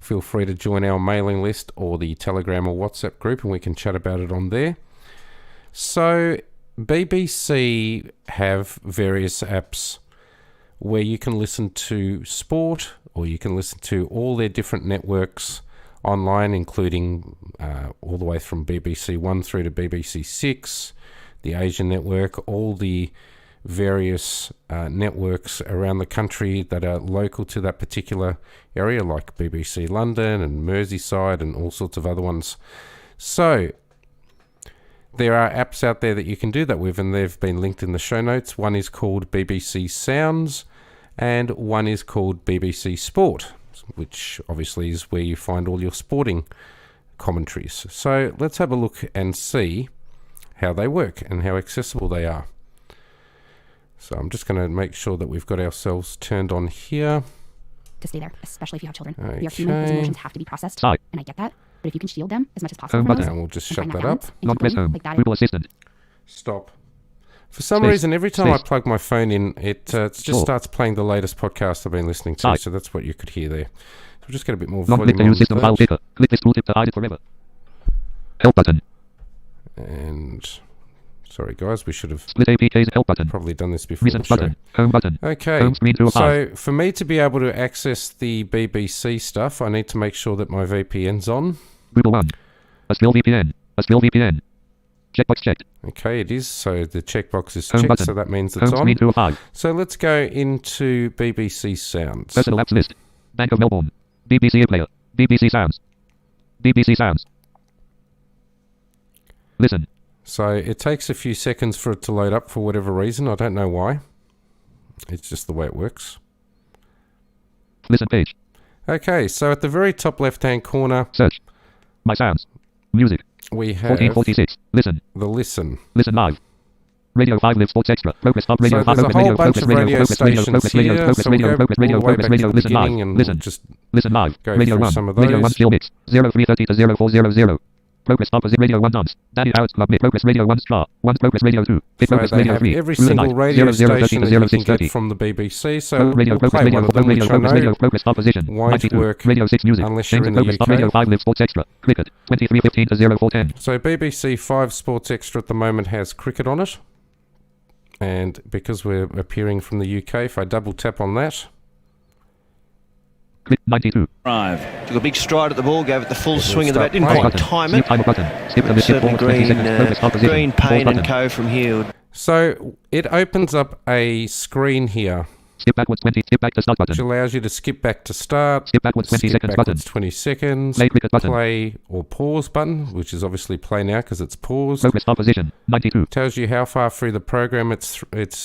feel free to join our mailing list or the Telegram or WhatsApp group, and we can chat about it on there. So, BBC have various apps where you can listen to sport, or you can listen to all their different networks online, including all the way from BBC One through to BBC Six, the Asian network, all the various networks around the country that are local to that particular area, like BBC London and Merseyside and all sorts of other ones. So, There are apps out there that you can do that with, and they've been linked in the show notes. One is called BBC Sounds, and one is called BBC Sport, which obviously is where you find all your sporting commentaries. So let's have a look and see how they work and how accessible they are. So I'm just going to make sure that we've got ourselves turned on here. To stay there, especially if you have children. Okay. We are human, those emotions have to be processed, and I get that. But if you can shield them as much as possible from those, And we'll just and shut find that balance up. and keep going, like that Google Assistant. Stop. For some reason, every time I plug my phone in, it just starts playing the latest podcast I've been listening to. So that's what you could hear there. So we'll just get a bit more volume Click to on use system file that. picker. Click this tooltip to hide it forever. Help button. And sorry, guys, we should have Split APKs help button. probably done this before the Recent show. button. Home button. Okay, Home screen 2 of 5. so for me to be able to access the BBC stuff, I need to make sure that my VPN's on. Google One. A skill VPN. A skill VPN. Checkbox checked. Okay, it is. So the checkbox is Home checked, button. so that means it's Home screen on. 2 of 5. So let's go into BBC Sounds. Personal apps list. Bank of Melbourne. BBC iPlayer. BBC Sounds. BBC Sounds. Listen. So it takes a few seconds for it to load up for whatever reason. I don't know why. It's just the way it works. Listen page. Okay, so at the very top left-hand corner, Search. My sounds. Music. we have 1446. Listen. the Listen. Listen live. Radio 5 Live Sports Extra. Progress Pop Radio So 5 there's a Progress whole Radio bunch Progress of Radio radio Progress Radio stations Progress Radio here, Progress so we'll Radio go Progress all Radio the way Progress back Radio to the Listen beginning live. and Listen. just Listen live. go Radio through 1. some of Radio 1 those. Skill Mix. 0330 to 0400. Progress Opposite Radio 1 Dance. Danny Howard's Club Mix. Progress Radio 1 Star. 1 Progress Radio 2. Fit So Progress they Radio have 3. every Blue single Light. radio 0030 station to that you can 0630. get from the BBC. So Radio we'll Progress play Radio one of them, Radio which I Progress Radio know Progress Opposition. won't 92. work Radio 6 Music. unless you're James in the Progress Pop UK. Radio 5 Live Sports Extra. Cricket. 2315 to 0410. So BBC 5 Sports Extra at the moment has cricket on it. And because we're appearing from the UK, if I double tap on that, Click 92. Drive. Took a big stride at the ball, gave it the full will swing of the bat. start Didn't playing. quite Button. time Skip it. timer button. Skip the skip Certainly forward 20 Green, seconds. Progress Opposition. Green, Pause Payne and button. Co from here. so it opens up a screen here, Skip backwards 20. Skip back to start button. which allows you to skip back to start, Skip backwards 20 skip seconds button. backwards 20 seconds, Play cricket button. play or pause button, which is obviously play now because it's paused. Progress Opposition. 92. Tells you how far through the program it's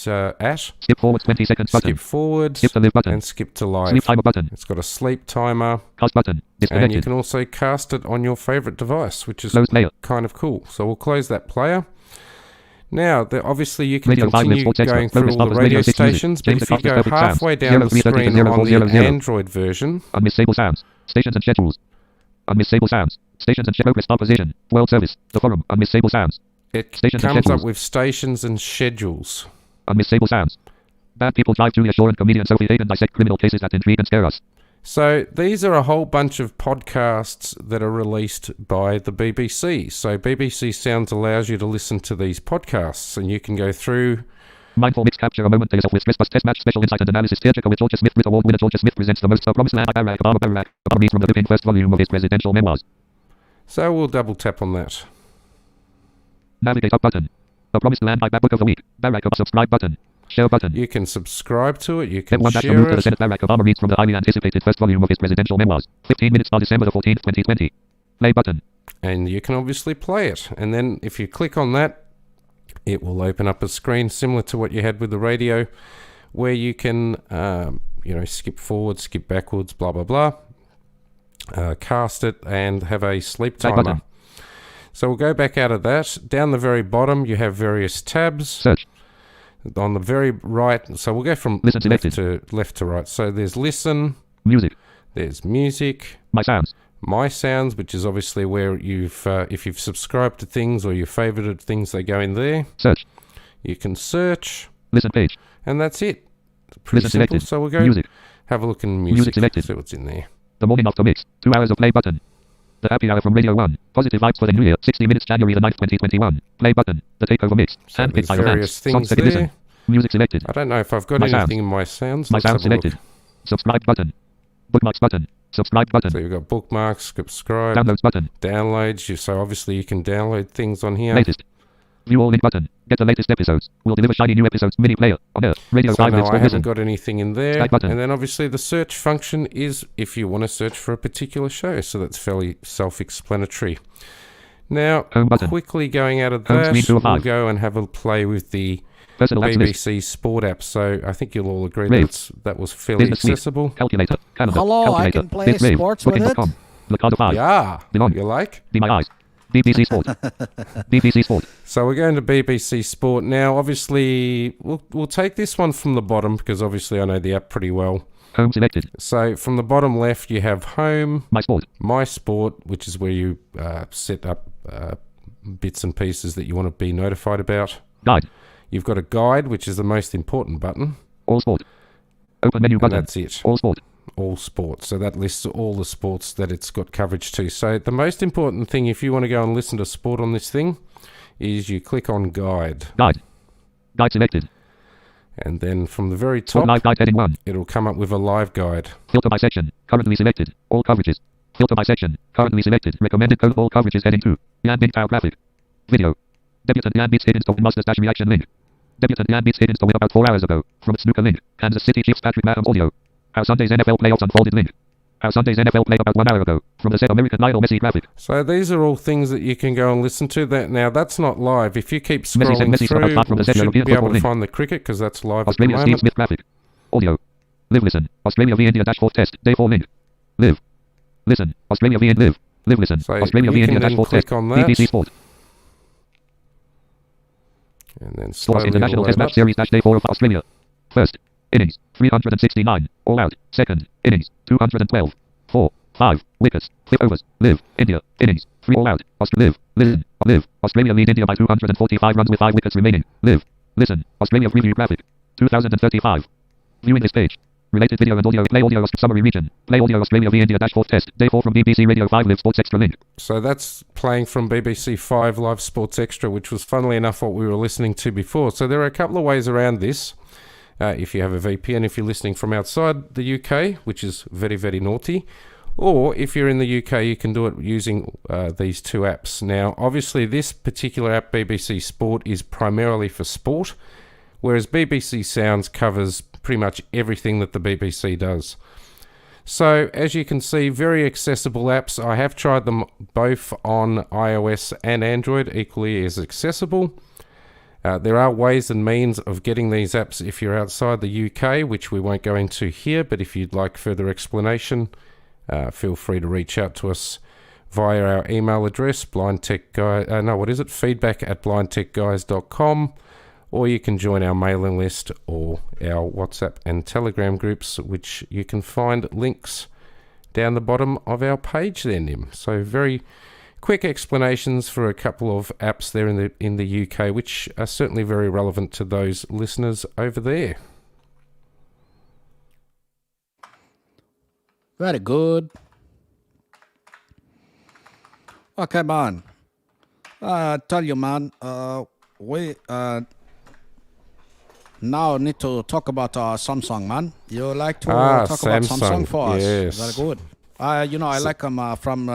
at. Skip forward 20 seconds button. Skip forward Skip to live button. and skip to live. Sleep timer button. It's got a sleep timer, Cast button. and you Disconnected. can also cast it on your favorite device, which is Close player. kind of cool. So we'll close that player. Now, obviously, you can Radio 5 Live continue Sports Extra. going through Progress all the Opposite radio Radio 6 Music. stations, but James if you Acosta go Perfect Sounds. halfway down the 0330 screen on the 0400. Android version, Unmissable sounds. Stations and schedules. Unmissable sounds. Stations and Progress Opposition. World Service. The Forum. Unmissable sounds. it Stations and comes up schedules. with stations and schedules. Unmissable sounds. Bad People Drive. Julia Shaw and comedian Sophie Hagen dissect criminal cases that intrigue and scare us. So these are a whole bunch of podcasts that are released by the BBC. So BBC Sounds allows you to listen to these podcasts, and you can go through. Mindful Mix Capture a Moment to Yourself with Stress Bus Test Match Special Insight and Analysis Theatrical with Georgia Smith Brit Award winner Georgia Smith presents the most promised land by Barack Obama. Barack Obama reads from the flipping first volume of his presidential memoirs. So we'll double tap on that. Navigate up button. The Promised Land by Book of the Week. Barack Obama subscribe button. Share button. You can subscribe to it. You Step can 1 dash the share move to the it. Senate. Barack Obama reads from the highly anticipated first volume of his presidential memoirs. 15 minutes on December the 14th, 2020. Play button. And you can obviously play it. And then if you click on that, it will open up a screen similar to what you had with the radio, where you can, skip forward, skip backwards, blah, blah, blah, cast it, and have a sleep Back timer. button. So we'll go back out of that. Down the very bottom, you have various tabs. Search. On the very right, so we'll go from Listen selected. left to right. So there's listen, Music. there's music, My sounds. My Sounds, which is obviously where you've, if you've subscribed to things or you've favorited things, they go in there. Search. You can search, Listen page. and that's it. Pretty Listen simple. selected. So we'll go Music. have a look in music. Music selected. See what's in there. The Morning After Mix. 2 hours of play button. The Happy Hour from Radio 1. Positive vibes for the new year. 60 minutes January the 9th, 2021. Play button. The Takeover Mix. So Handpicked there's by your various hands. Song things second there. listen. Music selected. I don't know if I've got My anything Sounds. in My Sounds. My Let's sounds have a look. selected. Subscribe button. Bookmarks button. Subscribe button. So you've got bookmarks, subscribe, Downloads button. downloads. So obviously you can download things on here. Latest. View all link button. Get the latest episodes. We'll deliver shiny new episodes. Mini player. On air. Radio So 5 no, Live I Sport haven't Listen. got anything in there. Skype button. And then obviously the search function is if you want to search for a particular show. So that's fairly self-explanatory. Now, Home button. quickly going out of Home that, screen 2 of we'll 5. go and have a play with the Personal apps list. BBC Sport app. So I think you'll all agree Rave. that was fairly Business suite. accessible. Calculator. Calendar. Hello, I Calculator. can play This rave. sports with it. Booking.com. The card of 5. Yeah, Belong. you like? Be my eyes. BBC Sport. BBC Sport. So we're going to BBC Sport now. Obviously, we'll take this one from the bottom because obviously I know the app pretty well. Home selected. So from the bottom left, you have Home, My Sport. My Sport, which is where you set up bits and pieces that you want to be notified about. Guide. You've got a guide, which is the most important button. All Sport. Open menu And button. that's it. All Sport. All sports. So that lists all the sports that it's got coverage to. So the most important thing, if you want to go and listen to sport on this thing, is you click on Guide. Guide. Guide selected. And then from the very Sport top, live guide heading 1. it'll come up with a live guide. Filter by section. Currently selected. All coverages. Filter by section. Currently selected. Recommended code. All coverages heading 2. Yan Bing Tao graphic. Video. Debutant Yan beats hit install Masters dash reaction link. Debutant Yan beats hit install about 4 hours ago. From snooker link. Kansas City Chiefs Patrick Mahomes audio. How Sunday's NFL playoffs unfolded link. How Sunday's NFL played about 1 hour ago. From the said American Lionel Messi graphic. So these are all things that you can go and listen to. That now that's not live. If you keep scrolling Messi through, apart from the you said should European be able football to link. find the cricket because that's live Australia at the Steve moment. Smith graphic. Audio. Live listen. Australia v India dash 4 test. Day 4 link. Live. Listen. Australia v Live. Live listen. So Australia you v can India dash then 4 click test. on that. BBC Sport. And then Scores slowly International it'll Test load Match up. Series dash Day 4 of Australia. First. Innings. 369. All out. Second. Innings. 212. 4. 5. Wickets. 5 overs. Live. India. Innings. 3 all out. Live. Listen. Live. Australia lead India by 245 runs with 5 wickets remaining. Live. Listen. Australia preview graphic. 2035. Viewing this page. Related video and audio. Play audio summary region. Play audio Australia v India dash 4 test. Day 4 from BBC Radio 5 Live Sports Extra link. So that's playing from BBC 5 Live Sports Extra, which was funnily enough what we were listening to before. So there are a couple of ways around this. If you have a VPN, if you're listening from outside the UK, which is very, very naughty. Or if you're in the UK, you can do it using these two apps. Now, obviously, this particular app, BBC Sport, is primarily for sport, whereas BBC Sounds covers pretty much everything that the BBC does. So, as you can see, very accessible apps. I have tried them both on iOS and Android, equally as accessible. There are ways and means of getting these apps if you're outside the UK, which we won't go into here, but if you'd like further explanation, feel free to reach out to us via our email address, feedback@blindtechguys.com, or you can join our mailing list or our WhatsApp and Telegram groups, which you can find links down the bottom of our page there, Nim. So very quick explanations for a couple of apps there in the UK, which are certainly very relevant to those listeners over there. Very good. Okay, man. Tell you, man. We now need to talk about Samsung, man. You like to talk about Samsung for us? Yes. Very good. I like them from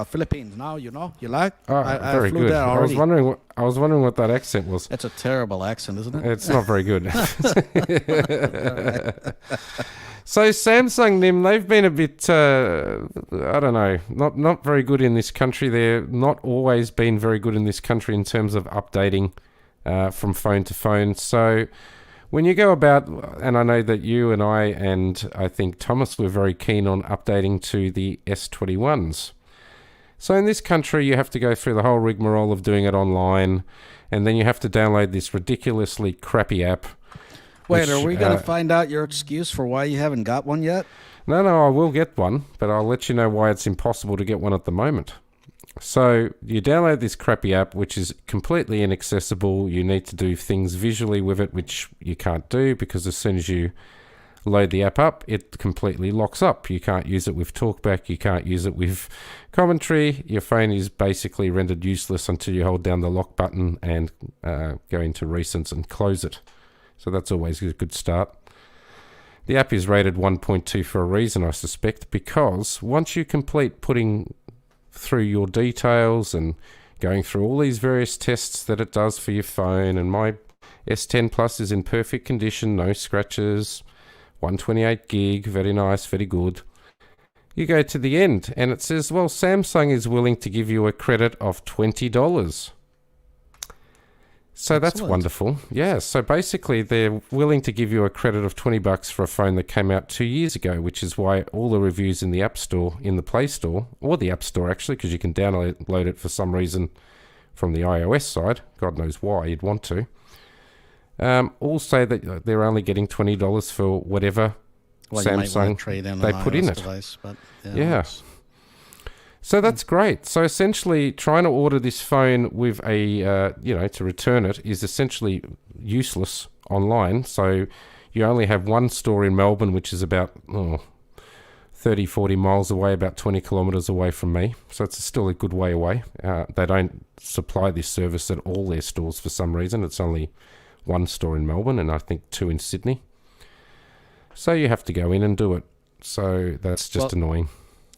Philippines now. You like? I Very flew good. there I was already. wondering what that accent was. It's a terrible accent, isn't it? It's not very good. So Samsung, Nim, they've been a bit, I don't know, not very good in this country. They're not always been very good in this country in terms of updating from phone to phone. So when you go about, and I know that you and I think Thomas were very keen on updating to the S21s. So in this country, you have to go through the whole rigmarole of doing it online, and then you have to download this ridiculously crappy app. Wait, are we going to find out your excuse for why you haven't got one yet? No, I will get one, but I'll let you know why it's impossible to get one at the moment. So you download this crappy app, which is completely inaccessible. You need to do things visually with it, which you can't do because as soon as you load the app up, it completely locks up. You can't use it with TalkBack. You can't use it with commentary. Your phone is basically rendered useless until you hold down the lock button and go into recents and close it. So that's always a good start. The app is rated 1.2 for a reason, I suspect, because once you complete putting through your details and going through all these various tests that it does for your phone, and my S10 Plus is in perfect condition, no scratches, 128 gig, very nice, very good. You go to the end and it says, well, Samsung is willing to give you a credit of $20. So that's Excellent. wonderful. Yeah, so basically they're willing to give you a credit of $20 for a phone that came out 2 years ago, which is why all the reviews in the App Store, in the Play Store, or the App Store actually, because you can download it for some reason from the iOS side. God knows why you'd want to. All say that they're only getting $20 for whatever Well, you might want Samsung to trade in they an put in iOS it. device, but Yeah. it's- So that's great. So essentially, trying to order this phone with a, to return it is essentially useless online. So you only have one store in Melbourne, which is about 30, 40 miles away, about 20 kilometres away from me. So it's still a good way away. They don't supply this service at all their stores for some reason. It's only one store in Melbourne and I think 2 in Sydney. So you have to go in and do it. So that's just annoying.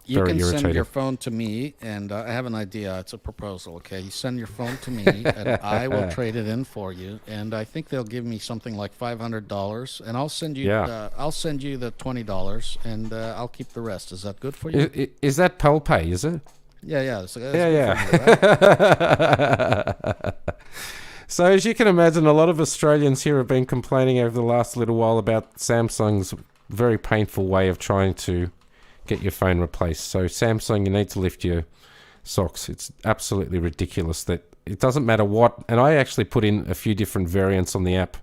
You Very can send irritating. your phone to me, and I have an idea. It's a proposal, okay? You send your phone to me, and I will trade it in for you. And I think they'll give me something like $500, and I'll send you. Yeah. I'll send you the $20, and I'll keep the rest. Is that good for you? Is that Pal Pay, is it? Yeah. So that's Yeah, good for you, right? So as you can imagine, a lot of Australians here have been complaining over the last little while about Samsung's very painful way of trying to get your phone replaced. So Samsung, you need to lift your socks. It's absolutely ridiculous that it doesn't matter what. And I actually put in a few different variants on the app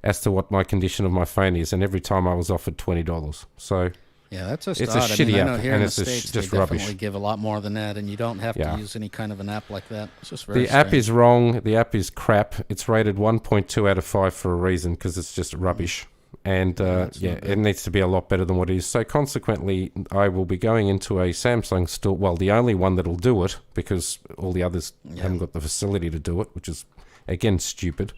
as to what my condition of my phone is, and every time I was offered $20. So Yeah, that's just It's a odd. shitty I know app, here and in the it's just States, they rubbish. definitely give a lot more than that, and you don't have Yeah. to use any kind of an app like that. It's just very the app strange. is wrong. The app is crap. It's rated 1.2 out of 5 for a reason, because it's just rubbish. And that's not good. it needs to be a lot better than what it is. So consequently, I will be going into a Samsung store. Well, the only one that'll do it, because all the others haven't got the facility to do it, which is, again, stupid.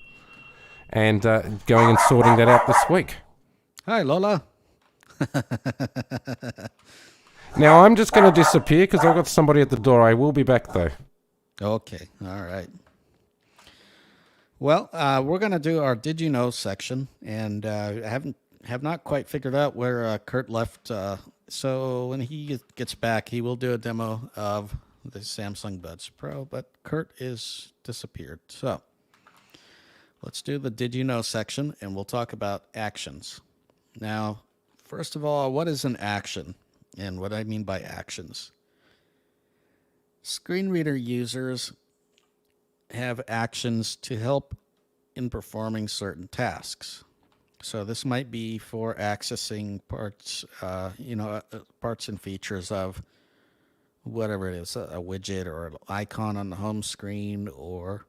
And going and sorting that out this week. Hi, Lola. Now, I'm just going to disappear because I've got somebody at the door. I will be back, though. Okay, all right. Well, we're going to do our Did You Know section, and have not quite figured out where Kurt left. So when he gets back, he will do a demo of the Samsung Buds Pro, but Kurt is disappeared. So let's do the Did You Know section, and we'll talk about actions. Now, first of all, what is an action? And what I mean by actions. Screen reader users have actions to help in performing certain tasks. So this might be for accessing parts, parts and features of whatever it is, a widget or an icon on the home screen, or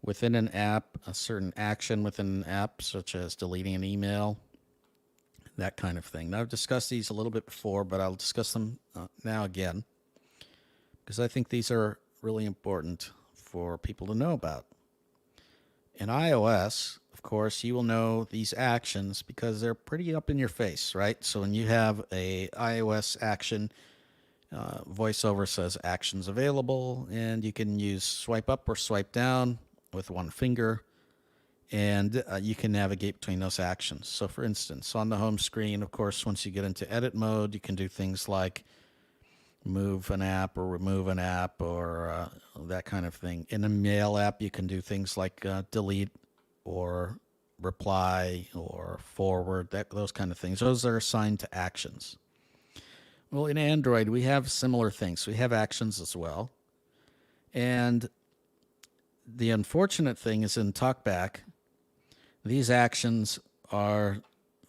within an app, a certain action within an app, such as deleting an email, that kind of thing. Now, I've discussed these a little bit before, but I'll discuss them now again, because I think these are really important for people to know about. In iOS, of course, you will know these actions because they're pretty up in your face, right? So when you have a iOS action, VoiceOver says actions available, and you can use swipe up or swipe down with one finger, and you can navigate between those actions. So for instance, on the home screen, of course, once you get into edit mode, you can do things like move an app or remove an app, or that kind of thing. In a mail app, you can do things like delete or reply or forward, those kind of things. Those are assigned to actions. Well, in Android, we have similar things. We have actions as well. And the unfortunate thing is in TalkBack, these actions are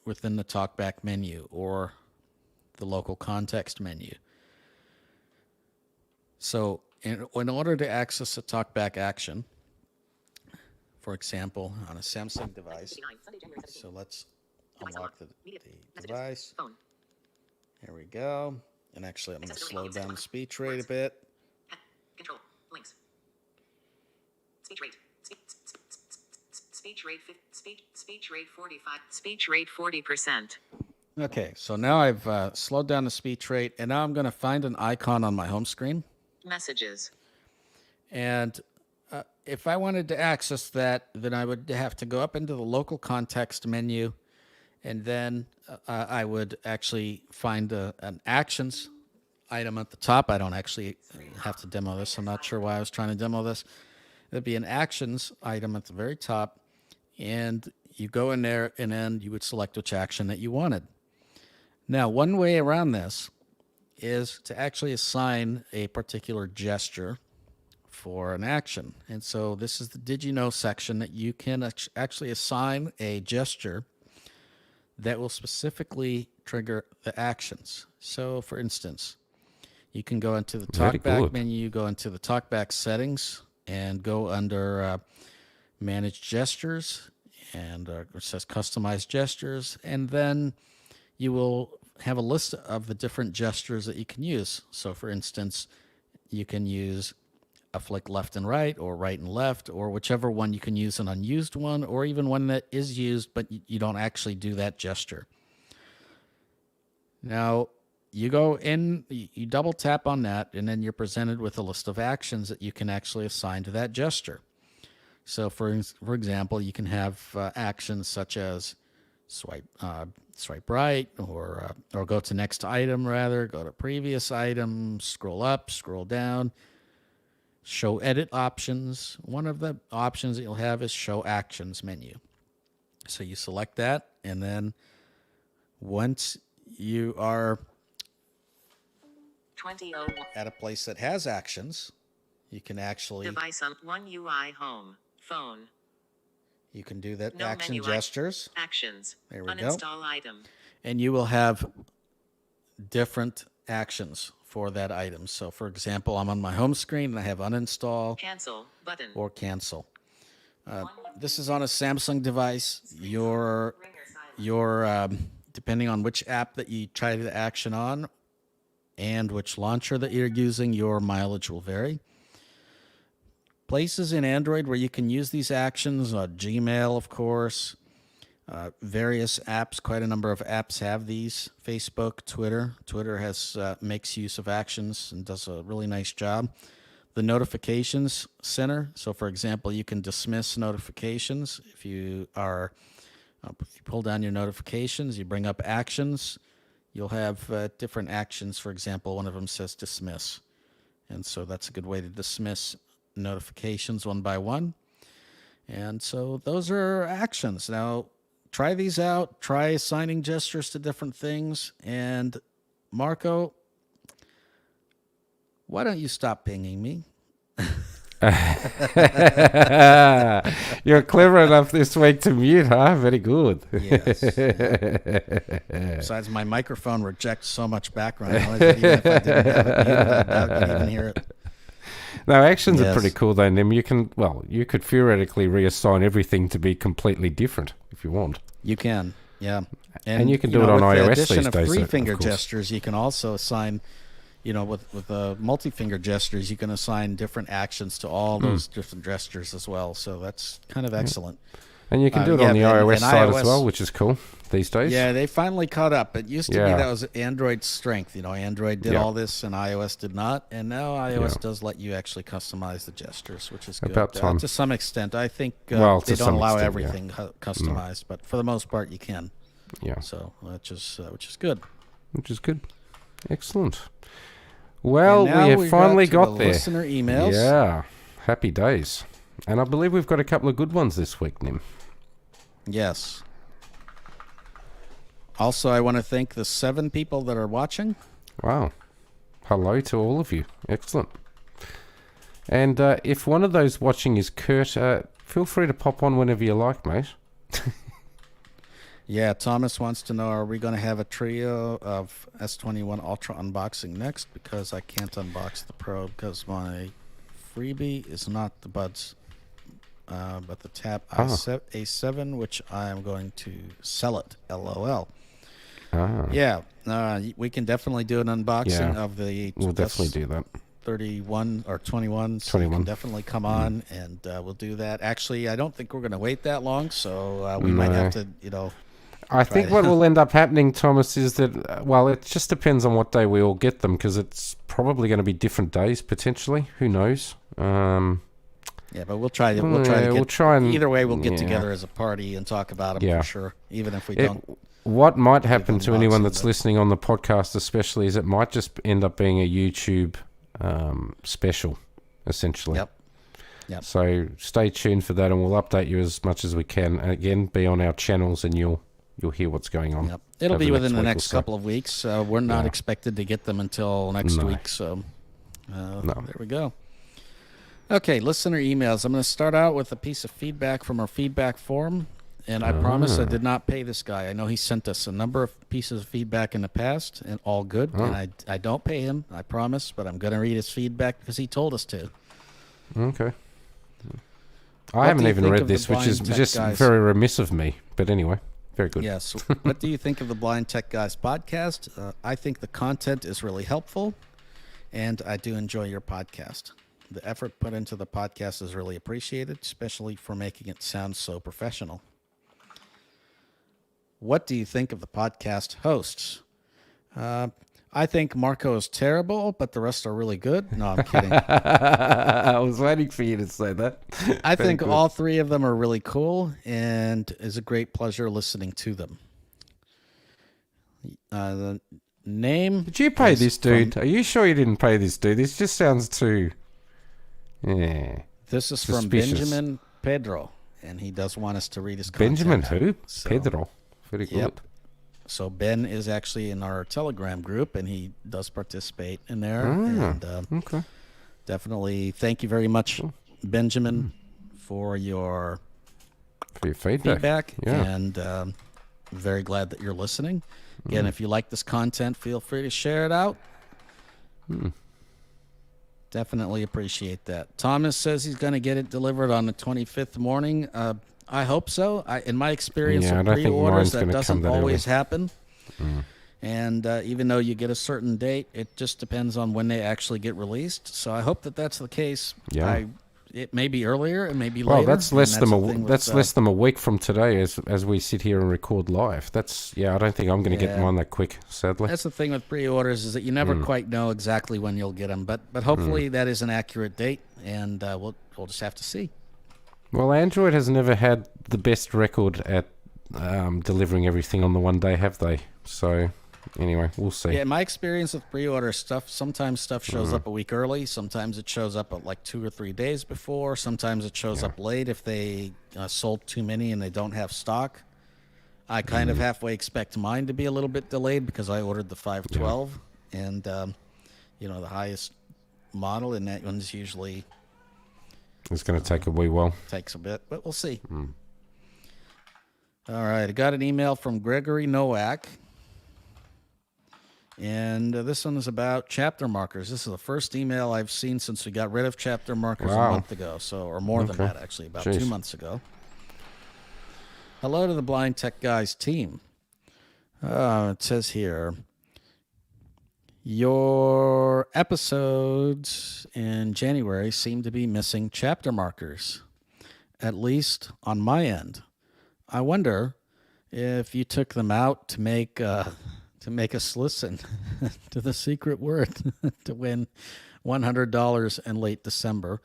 within the TalkBack menu or the local context menu. So in order to access a TalkBack action, for example, on a Samsung device, so let's unlock the device. Here we go. And actually, I'm going to slow down the speech rate a bit. Control. Links. Speech rate. Speech rate 45. Speech rate 40%. Okay, so now I've slowed down the speech rate, and now I'm going to find an icon on my home screen. Messages. And if I wanted to access that, then I would have to go up into the local context menu And then I would actually find an actions item at the top. I don't actually have to demo this. I'm not sure why I was trying to demo this. There'd be an actions item at the very top, and you go in there, and then you would select which action that you wanted. Now, one way around this is to actually assign a particular gesture for an action. And so this is the Did You Know section that you can actually assign a gesture that will specifically trigger the actions. So, for instance, you can go into the TalkBack menu, go into the TalkBack settings, and go under Manage Gestures, and it says Customize Gestures, and then you will have a list of the different gestures that you can use. So, for instance, you can use a flick left and right, or right and left, or whichever one you can use, an unused one, or even one that is used, but you don't actually do that gesture. Now, you go in, you double tap on that, and then you're presented with a list of actions that you can actually assign to that gesture. So, for example, you can have actions such as swipe right, or go to next item, rather, go to previous item, scroll up, scroll down, show edit options. One of the options that you'll have is show actions menu. So you select that, and then once you are at a place that has actions, you can actually device on One UI home phone. You can do that No action menu gestures. Actions. There we go. Uninstall item. And you will have different actions for that item. So, for example, I'm on my home screen and I have uninstall, Cancel button. or cancel. This is on a Samsung device. Your depending on which app that you try the action on and which launcher that you're using, your mileage will vary. Places in Android where you can use these actions, Gmail, of course, various apps, quite a number of apps have these. Facebook, Twitter. Twitter has makes use of actions and does a really nice job. The notifications center. So, for example, you can dismiss notifications. If you pull down your notifications, you bring up actions, you'll have different actions. For example, one of them says dismiss. And so that's a good way to dismiss notifications one by one. And so those are actions. Now, try these out. Try assigning gestures to different things. And Marco, why don't you stop pinging me? You're clever enough this week to mute, huh? Very good. Yes. Besides, my microphone rejects so much background noise that even if I didn't have it muted, I doubt you'd even hear it. No, actions are Yes. pretty cool though, Nim. You could theoretically reassign everything to be completely different if you want. You can, yeah. And you can do it on with iOS the these addition of days, three of finger course. gestures, you can also assign, with multi-finger gestures, you can assign different actions to all those different gestures as well. So that's kind of excellent. And you can do it on the iOS side as well, which is cool these days. Yeah, they finally caught up. It used to be Yeah. that was Android's strength. Android did Yeah. all this and iOS did not. And now iOS Yeah. does let you actually customize the gestures, which is good. About time. To some extent. I think Well, they to don't some allow extent, everything customized, but for the most part, you can. Yeah. So, which is good. Which is good. Excellent. Well, And now we have we finally got to got the there. listener emails. Yeah. Happy days. And I believe we've got a couple of good ones this week, Nim. Yes. Also, I want to thank the 7 people that are watching. Wow. Hello to all of you. Excellent. And if one of those watching is Kurt, feel free to pop on whenever you like, mate. Yeah, Thomas wants to know, are we going to have a trio of S21 Ultra unboxing next? Because I can't unbox the Pro because my freebie is not the Buds, but the Tab A7, which I am going to sell it, LOL. Yeah, we can definitely do an unboxing of the We'll definitely do that. 31 or 21, so 21. you can definitely come on and we'll do that. Actually, I don't think we're going to wait that long, so we might have to, I think what will end up happening, Thomas, is that, it just depends on what day we all get them, because it's probably going to be different days, potentially. Who knows? Yeah, but we'll try to we'll try and either way, we'll get together as a party and talk about them for sure, even if we don't. what might happen them to anyone lots that's of- listening on the podcast, especially, is it might just end up being a YouTube special, essentially. Yep. Yep. So stay tuned for that, and we'll update you as much as we can. And again, be on our channels, and you'll hear what's going on. Yep. It'll over be within the week or next so. couple of weeks. We're not Yeah. expected to get them until next No. week. So No. there we go. Okay, listener emails. I'm going to start out with a piece of feedback from our feedback forum. And I promise I did not pay this guy. I know he sent us a number of pieces of feedback in the past, and all good. Oh. And I don't pay him, I promise, but I'm going to read his feedback because he told us to. Okay. What I haven't do you even think read of the this, which is Blind Tech just Guys? very remiss of me. But anyway, very good. Yes. What do you think of the Blind Tech Guys podcast? I think the content is really helpful, and I do enjoy your podcast. The effort put into the podcast is really appreciated, especially for making it sound so professional. What do you think of the podcast hosts? I think Marco is terrible, but the rest are really good. No, I'm kidding. I was waiting for you to say that. I Very think good. all three of them are really cool, and it's a great pleasure listening to them. The name. Did you pay is this dude? Are you sure you didn't pay this dude? This just sounds too. Yeah. This is from Suspicious. Benjamin Pedro, and he does want us to read his Benjamin content. who? So- Pedro. Very good. Yep. So Ben is actually in our Telegram group, and he does participate in there. And Okay. definitely thank you very much, Benjamin, for your For your feedback. feedback. Yeah. And very glad that you're listening. Again, if you like this content, feel free to share it out. Definitely appreciate that. Thomas says he's going to get it delivered on the 25th morning. I hope so. In my experience Yeah, I with don't think pre-orders, mine's that gonna doesn't come that always early. happen. And even though you get a certain date, it just depends on when they actually get released. So I hope that that's the case. Yeah. It may be earlier, it may be Well, later. that's less and than the thing that's with, less than a week from today, as we sit here and record live. That's I don't think I'm going to get Yeah. mine that quick, sadly. That's the thing with pre-orders is that you never quite know exactly when you'll get them. But hopefully that is an accurate date, and we'll just have to see. Well, Android has never had the best record at delivering everything on the one day, have they? So, anyway, we'll see. Yeah, in my experience with pre-order stuff, sometimes stuff shows up a week early. Sometimes it shows up at like 2 or 3 days before. Sometimes it shows up late if they sold too many and they don't have stock. I kind of halfway expect mine to be a little bit delayed because I ordered the 512, and the highest model, and that one's usually It's going to take a wee while. takes a bit, but we'll see. All right, I got an email from Gregory Nowak. And this one is about chapter markers. This is the first email I've seen since we got rid of chapter markers a Wow. month ago. Or more than Okay. that, actually, about Jeez. 2 months ago. Hello to the Blind Tech Guys team. It says here, your episodes in January seem to be missing chapter markers, at least on my end. I wonder if you took them out to make us listen to the secret word to win $100 in late December,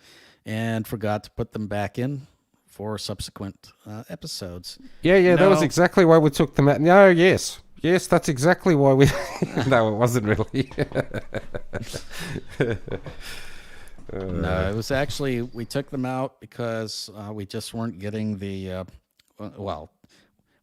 and forgot to put them back in for subsequent episodes. Yeah, that was No. exactly why we took them out. No, yes, that's exactly why we. No, it wasn't really. No, it was actually, we took them out because we just weren't getting the,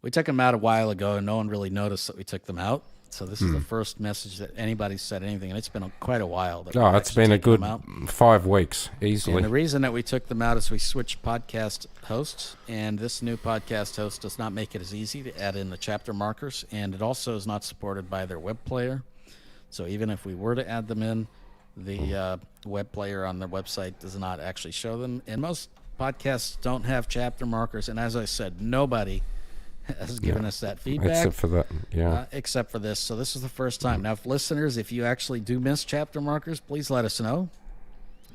we took them out a while ago and no one really noticed that we took them out. So this is the first message that anybody said anything, and it's been quite a while. That Oh, we've it's actually been a taken good them out. 5 weeks, And easily. the reason that we took them out is we switched podcast hosts, and this new podcast host does not make it as easy to add in the chapter markers, and it also is not supported by their web player. So even if we were to add them in, the web player on their website does not actually show them. And most podcasts don't have chapter markers, and as I said, nobody has given us that feedback. Except for that, yeah. Except for this. So this is the first time. Now, if listeners, if you actually do miss chapter markers, please let us know.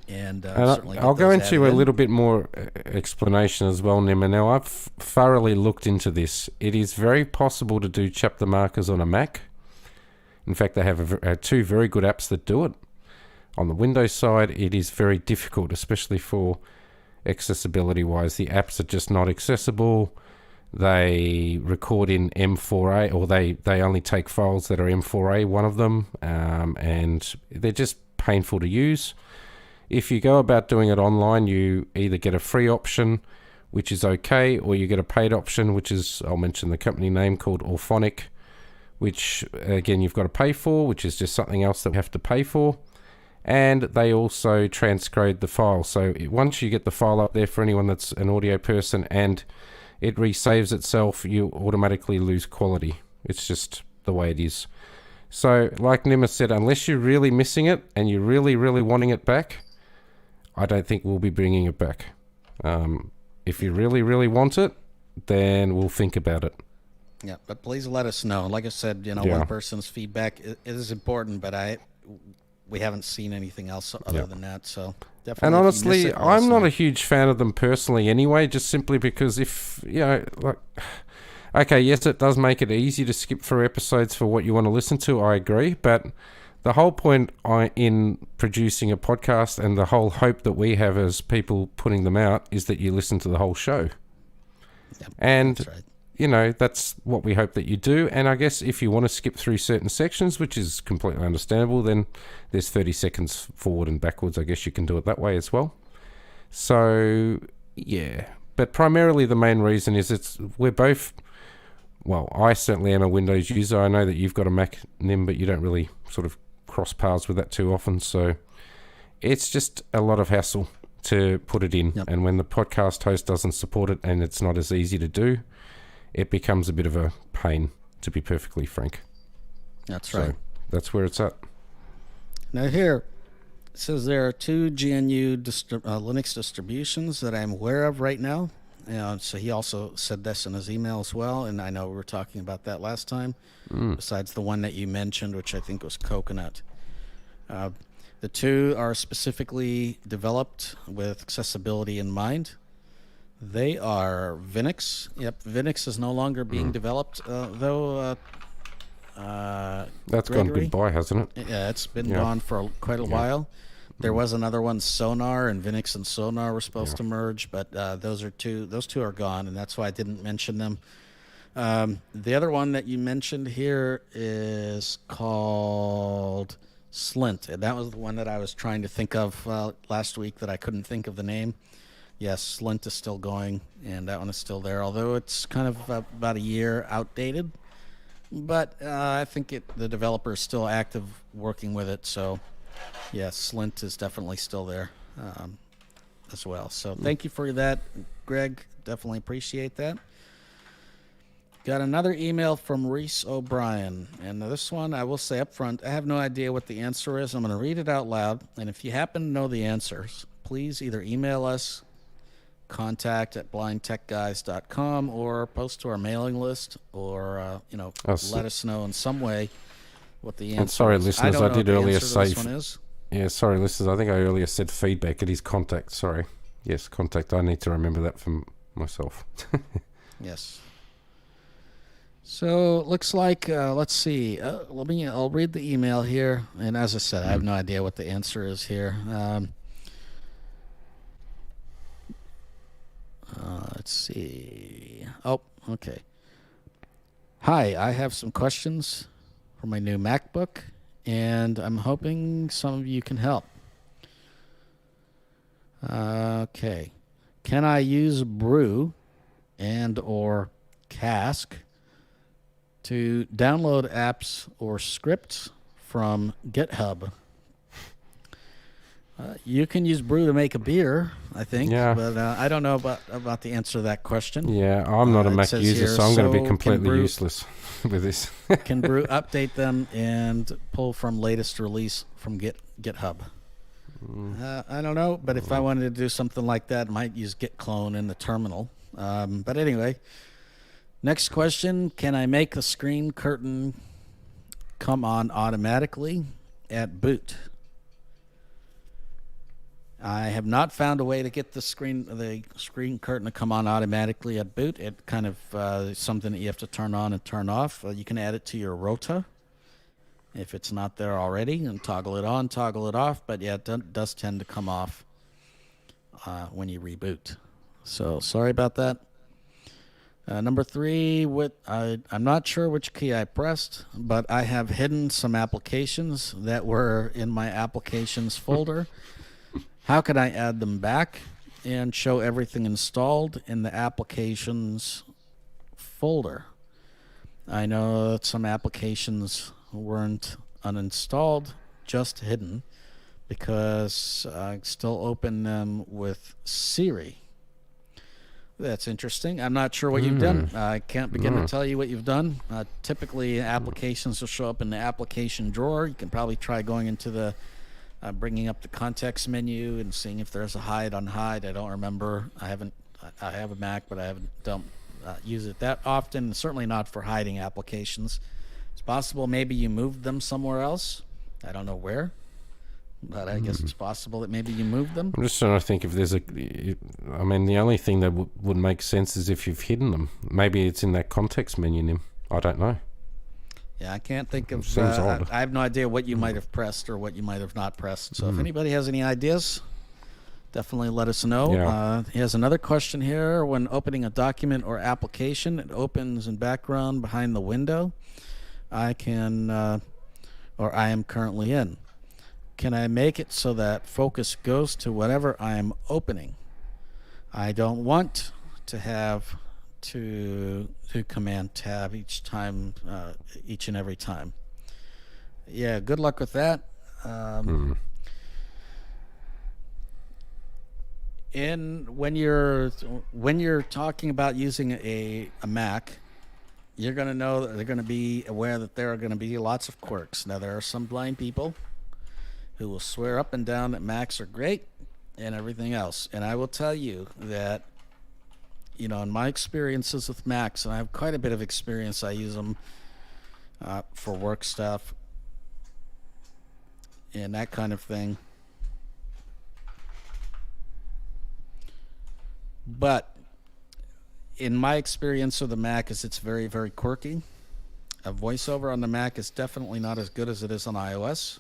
And certainly I'll get go those into added a in. little bit more explanation as well, Nima. Now, I've thoroughly looked into this. It is very possible to do chapter markers on a Mac. In fact, they have 2 very good apps that do it. On the Windows side, it is very difficult, especially for accessibility-wise. The apps are just not accessible. They record in M4A, or they only take files that are M4A, one of them, and they're just painful to use. If you go about doing it online, you either get a free option, which is okay, or you get a paid option, which is, I'll mention the company name, called Orphonic, which again you've got to pay for, which is just something else that we have to pay for. And they also transcode the file. So once you get the file up there, for anyone that's an audio person, and it resaves itself, you automatically lose quality. It's just the way it is. So like Nima said, unless you're really missing it and you're really, really wanting it back, I don't think we'll be bringing it back. If you really, really want it, then we'll think about it. Yeah, but please let us know. Like I said, Yeah. one person's feedback is important, but we haven't seen anything else other than that. So definitely. And if you miss honestly, it, let us I'm not know. a huge fan of them personally anyway, just simply because if, okay, yes, it does make it easy to skip through episodes for what you want to listen to, I agree, but the whole point in producing a podcast and the whole hope that we have as people putting them out is that you listen to the whole show. Yep, And that's right. that's what we hope that you do. And I guess if you want to skip through certain sections, which is completely understandable, then there's 30 seconds forward and backwards. I guess you can do it that way as well. So, yeah. But primarily the main reason is we're both, well, I certainly am a Windows user. I know that you've got a Mac, Nim, but you don't really sort of cross paths with that too often. So it's just a lot of hassle to put it in. Yep. And when the podcast host doesn't support it and it's not as easy to do, it becomes a bit of a pain, to be perfectly frank. That's So right. that's where it's at. Now here, it says there are 2 GNU Linux distributions that I'm aware of right now. So he also said this in his email as well, and I know we were talking about that last time, besides the one that you mentioned, which I think was Coconut. The 2 are specifically developed with accessibility in mind. They are Linux. Yep, Linux is no longer being developed, though. That's gone Gregory? goodbye, hasn't it? Yeah, it's been Yeah. gone for quite a while. There was another one, Sonar, and Linux and Sonar were supposed to merge, but those two are gone, and that's why I didn't mention them. The other one that you mentioned here is called Slint, and that was the one that I was trying to think of last week that I couldn't think of the name. Yes, Slint is still going, and that one is still there, although it's kind of about a year outdated. But I think the developer is still active working with it, so yes, Slint is definitely still there as well. So thank you for that, Greg. Definitely appreciate that. Got another email from Reese O'Brien, and this one I will say up front, I have no idea what the answer is. I'm going to read it out loud, and if you happen to know the answers, please either email us, contact@blindtechguys.com, or post to our mailing list, or let us know in some way what the answer And sorry, is. listeners, don't I know did what the earlier answer to say this one is. Yeah, sorry, listeners. I think I earlier said feedback. It is contact. Sorry. Yes, contact. I need to remember that for myself. Yes. So it looks like let's see. I'll read the email here, and as I said, I have no idea what the answer is here. Let's see. Oh, okay. Hi, I have some questions for my new MacBook, and I'm hoping some of you can help. Okay. Can I use Brew and or Cask to download apps or scripts from GitHub? You can use Brew to make a beer, I think, Yeah. but I don't know about the answer to that question. Yeah, I'm not a It Mac says user, here, so I'm going to so be can completely Brew- useless with this. Can Brew update them and pull from latest release from GitHub? I don't know, but if I wanted to do something like that, I might use git clone in the terminal. But anyway, next question. Can I make the screen curtain come on automatically at boot? I have not found a way to get the screen curtain to come on automatically at boot. It kind of is something that you have to turn on and turn off. You can add it to your rota if it's not there already, and toggle it on, toggle it off. But yeah, it does tend to come off when you reboot. So sorry about that. Number 3, I'm not sure which key I pressed, but I have hidden some applications that were in my applications folder. How can I add them back and show everything installed in the applications folder? I know that some applications weren't uninstalled, just hidden, because I still open them with Siri. That's interesting. I'm not sure what you've done. I can't begin to tell you what you've done. Typically, applications will show up in the application drawer. You can probably try going into the bringing up the context menu and seeing if there's a hide on hide. I don't remember. I have a Mac, but I don't use it that often. Certainly not for hiding applications. It's possible maybe you moved them somewhere else. I don't know where. But I guess it's possible that maybe you moved them. I'm just trying to think if there's the only thing that would make sense is if you've hidden them. Maybe it's in that context menu, Nim. I don't know. Yeah, I can't think of... Seems odd. I have no idea what you might have pressed or what you might have not pressed. So if anybody has any ideas, definitely let us know. Yeah. He has another question here. When opening a document or application, it opens in background behind the window I am currently in. Can I make it so that focus goes to whatever I am opening? I don't want to have to command tab each and every time. Yeah, good luck with that. When you're talking about using a Mac, you're going to know that they're going to be aware that there are going to be lots of quirks. Now, there are some blind people who will swear up and down that Macs are great and everything else. And I will tell you that, in my experiences with Macs, and I have quite a bit of experience, I use them for work stuff and that kind of thing. But in my experience with the Mac is it's very, very quirky. A voiceover on the Mac is definitely not as good as it is on iOS.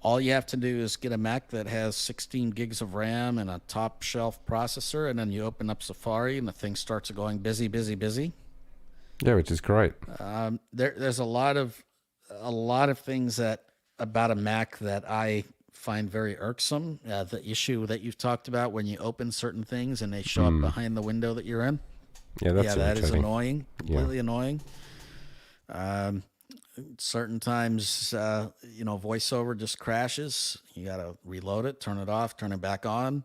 All you have to do is get a Mac that has 16 gigs of RAM and a top shelf processor, and then you open up Safari and the thing starts going busy. Yeah, which is great. There's a lot of things about a Mac that I find very irksome. The issue that you've talked about when you open certain things and they show up behind the window that you're in. Yeah, that is irritating. Annoying, completely annoying. Certain times, voiceover just crashes. You got to reload it, turn it off, turn it back on.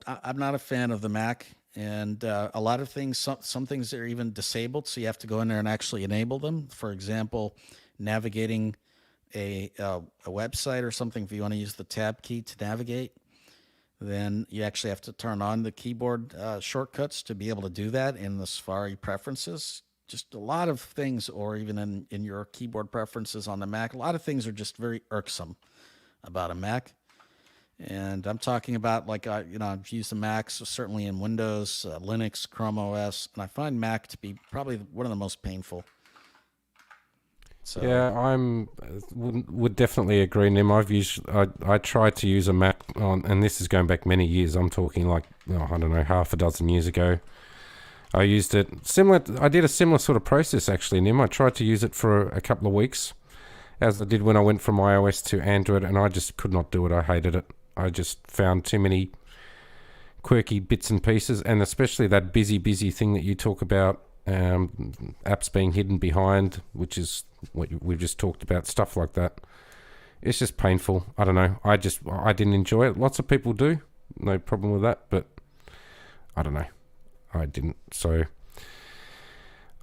I'm not a fan of the Mac, and a lot of things, some things are even disabled, so you have to go in there and actually enable them. For example, navigating a website or something, if you want to use the tab key to navigate, then you actually have to turn on the keyboard shortcuts to be able to do that in the Safari preferences. Just a lot of things, or even in your keyboard preferences on the Mac, a lot of things are just very irksome about a Mac. And I'm talking about, I've used the Macs certainly in Windows, Linux, Chrome OS, and I find Mac to be probably one of the most painful. So, yeah, would definitely agree, Nim. I tried to use a Mac and this is going back many years. I'm talking half a dozen years ago. I used it I did a similar sort of process actually, Nim. I tried to use it for a couple of weeks, as I did when I went from iOS to Android, and I just could not do it. I hated it. I just found too many quirky bits and pieces, and especially that busy thing that you talk about, apps being hidden behind, which is what we've just talked about, stuff like that. It's just painful. I don't know. I didn't enjoy it. Lots of people do. No problem with that, but I don't know. I didn't. So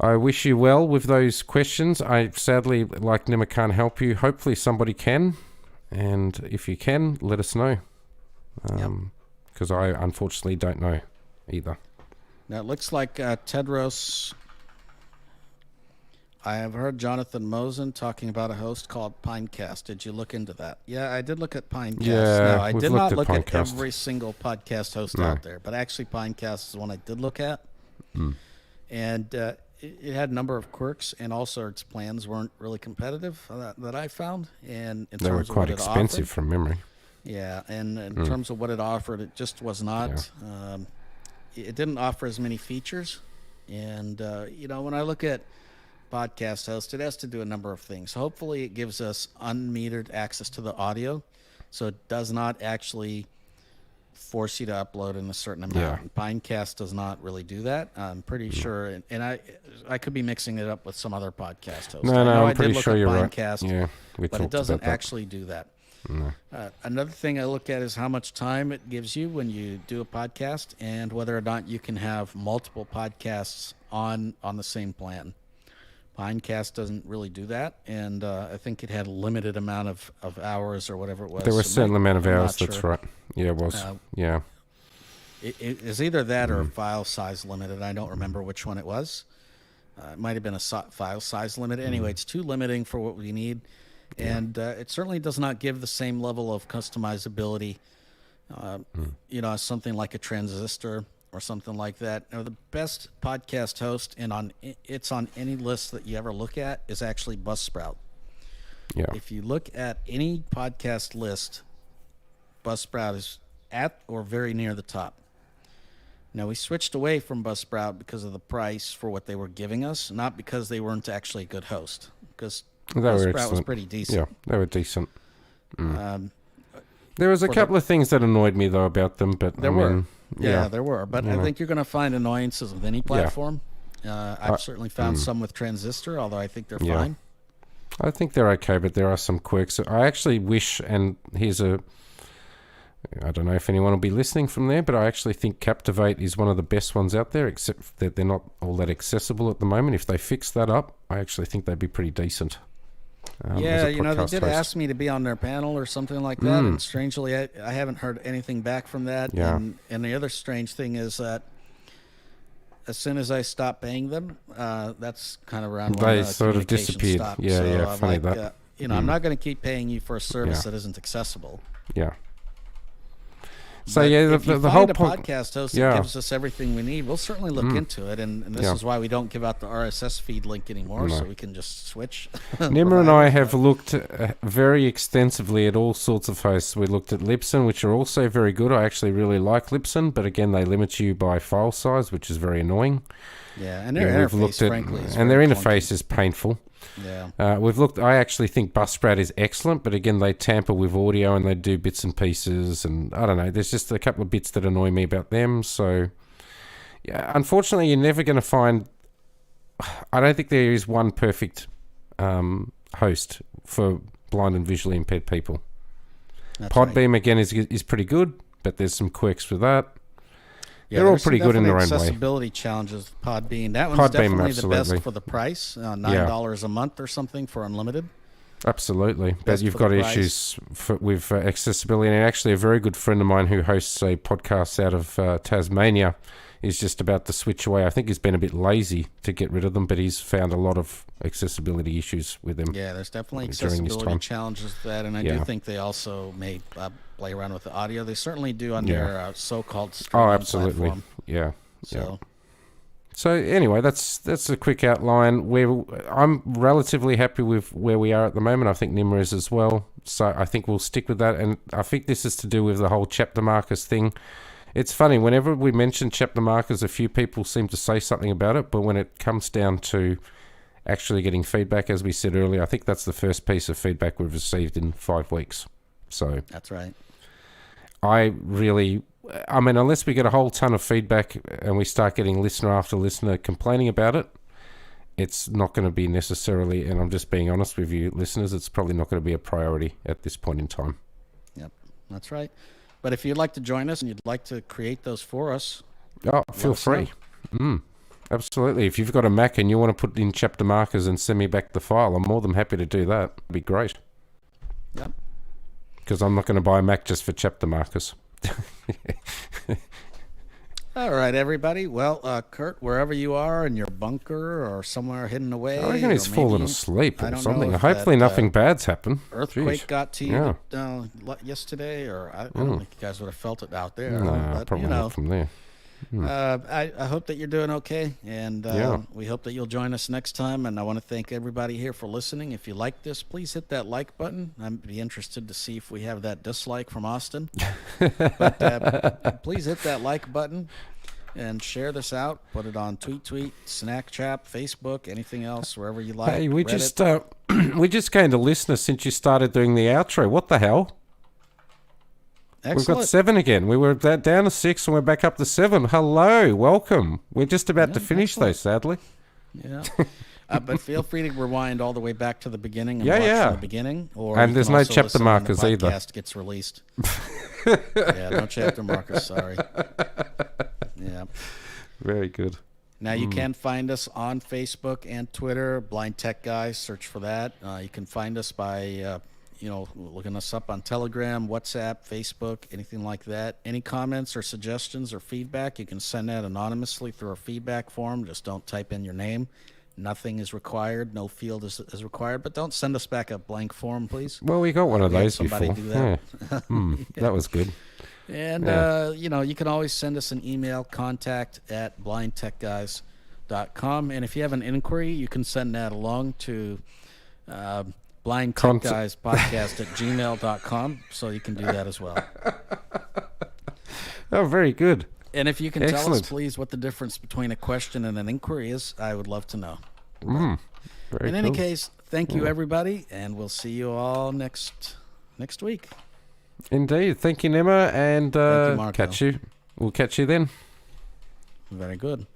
I wish you well with those questions. I sadly, like Nima, can't help you. Hopefully somebody can. And if you can, let us know. Because I unfortunately don't know either. Now, it looks like Tedros... I have heard Jonathan Mosen talking about a host called Pinecast. Did you look into that? Yeah, I did look at Pinecast. Yeah, no, I we've did looked not at look at Pinecast. every single podcast host out there, but actually Pinecast is the one I did look at. And it had a number of quirks, and also its plans weren't really competitive that I found. And in They were terms of quite what it expensive offered, from memory. yeah, and in terms of what it offered, it just was not. it didn't offer as many features. And, when I look at podcast host, it has to do a number of things. Hopefully it gives us unmetered access to the audio, so it does not actually force you to upload in a certain amount. Yeah. Pinecast does not really do that. I'm pretty sure, and I could be mixing it up with some other podcast host. No, I know I I'm did pretty look sure up you're right. Pinecast, Yeah, we but it talked doesn't about that. actually do that. No. Another thing I look at is how much time it gives you when you do a podcast, and whether or not you can have multiple podcasts on the same plan. Pinecast doesn't really do that, and I think it had a limited amount of hours or whatever it was. There was a certain amount of I'm not hours, that's sure. right. Yeah, it was. Yeah. It is either that or file size limited. I don't remember which one it was. It might have been a file size limit. Anyway, it's too limiting for what we need. And it certainly does not give the same level of customizability, as something like a transistor or something like that. Now, the best podcast host, and it's on any list that you ever look at, is actually Buzzsprout. Yeah. If you look at any podcast list, Buzzsprout is at or very near the top. Now, we switched away from Buzzsprout because of the price for what they were giving us, not because they weren't actually a good host, because They were Buzzsprout excellent. was pretty decent. Yeah, they were decent. Um, There was a for couple of things that annoyed me, though, about them, but There I were. mean, Yeah, there were. But You I know. think you're going to find annoyances with any platform. I've certainly found some with Transistor, although I think they're Yeah. fine. I think they're okay, but there are some quirks. I actually wish, and I don't know if anyone will be listening from there, but I actually think Captivate is one of the best ones out there, except that they're not all that accessible at the moment. If they fix that up, I actually think they'd be pretty decent. As Yeah, a they podcast did host. ask me to be on their panel or something like that, and strangely, I haven't heard anything back from that. Yeah. And the other strange thing is that as soon as I stopped paying them, that's kind of around when They the sort of communication disappeared. stopped. Yeah, so yeah, I'm funny like, that. I'm not going to keep paying you for a service Yeah. that isn't accessible. Yeah. So But yeah, if you the find whole a point. podcast host Yeah. that gives us everything we need, we'll certainly look into it. And this Yeah. is why we don't give out the RSS feed link anymore, No. so we can just switch. Nimmer and I providers. have looked very extensively at all sorts of hosts. We looked at Libsyn, which are also very good. I actually really like Libsyn, but again, they limit you by file size, which is very annoying. Yeah, and their We've interface, looked at, frankly, is and their very interface clunky. is painful. Yeah. We've looked. I actually think Buzzsprout is excellent, but again, they tamper with audio and they do bits and pieces, and I don't know. There's just a couple of bits that annoy me about them. So, yeah, unfortunately, you're never going to find. I don't think there is one perfect host for blind and visually impaired people. That's right. Podbeam again is pretty good, but there's some quirks with that. Yeah, They're all there's some pretty good in their definite own way. accessibility challenges with Podbean. That one's Podbeam, definitely the absolutely. best for the price, $9 a month or something for unlimited. Absolutely, but Best you've for got the price. issues with accessibility. And actually, a very good friend of mine who hosts a podcast out of Tasmania is just about to switch away. I think he's been a bit lazy to get rid of them, but he's found a lot of accessibility issues with them. Yeah, there's definitely During this accessibility time. challenges with that, and I Yeah. do think they also may play around with the audio. They certainly do on Yeah. their so-called Oh, streaming absolutely, platform. yeah. So, So anyway, that's a quick outline. I'm relatively happy with where we are at the moment. I think Nimmer is as well. So I think we'll stick with that. And I think this is to do with the whole chapter markers thing. It's funny, whenever we mention chapter markers, a few people seem to say something about it. But when it comes down to actually getting feedback, as we said earlier, I think that's the first piece of feedback we've received in 5 weeks. So that's right. I mean, unless we get a whole ton of feedback and we start getting listener after listener complaining about it, it's not going to be necessarily, and I'm just being honest with you, listeners, it's probably not going to be a priority at this point in time. Yep, that's right. But if you'd like to join us and you'd like to create those for us, Oh, feel us know. free. Absolutely. If you've got a Mac and you want to put in chapter markers and send me back the file, I'm more than happy to do that. It'd be great. yep. Because I'm not going to buy a Mac just for chapter markers. All right, everybody. Well, Kurt, wherever you are in your bunker or somewhere hidden away, I reckon he's or fallen maybe asleep I or don't know something. if Hopefully that, nothing bad's happened. earthquake Jeez. got to you Yeah. yesterday, or I don't think you guys would have felt it out there. No, but probably you know, not from there. I hope that you're doing okay, and Yeah. we hope that you'll join us next time. And I want to thank everybody here for listening. If you like this, please hit that like button. I'd be interested to see if we have that dislike from Austin. But please hit that like button. and share this out. Put it on Tweet, Snackchat, Facebook, anything else, wherever you like. Hey, we Reddit. just we just gained a listener since you started doing the outro. What the hell? Excellent. We've got 7 again. We were down to 6 and we're back up to 7. Hello, welcome. We're just about to finish though, sadly. Yeah. But feel free to rewind all the way back to the beginning and Yeah, watch yeah. from the beginning. Or And you there's can no also chapter listen when markers the either. podcast gets released. Yeah, no chapter markers. Sorry. Yeah. Very good. Now you can find us on Facebook and Twitter, Blind Tech Guys. Search for that. You can find us by, looking us up on Telegram, WhatsApp, Facebook, anything like that. Any comments or suggestions or feedback, you can send that anonymously through our feedback form. Just don't type in your name. Nothing is required. No field is required. But don't send us back a blank form, please. Well, we got one of We had those somebody before. do that. Yeah. That was good. And, you can always send us an email, contact@blindtechguys.com. And if you have an inquiry, you can send that along to blindtechguyspodcast@gmail.com. So you can do that as well. Oh, very good. And if you can tell Excellent. us, please, what the difference between a question and an inquiry is, I would love to know. Very In any cool. case, thank you, everybody, and we'll see you all next week. Indeed. Thank you, Nema, and Thank you, Marco. catch you. We'll catch you then. Very good.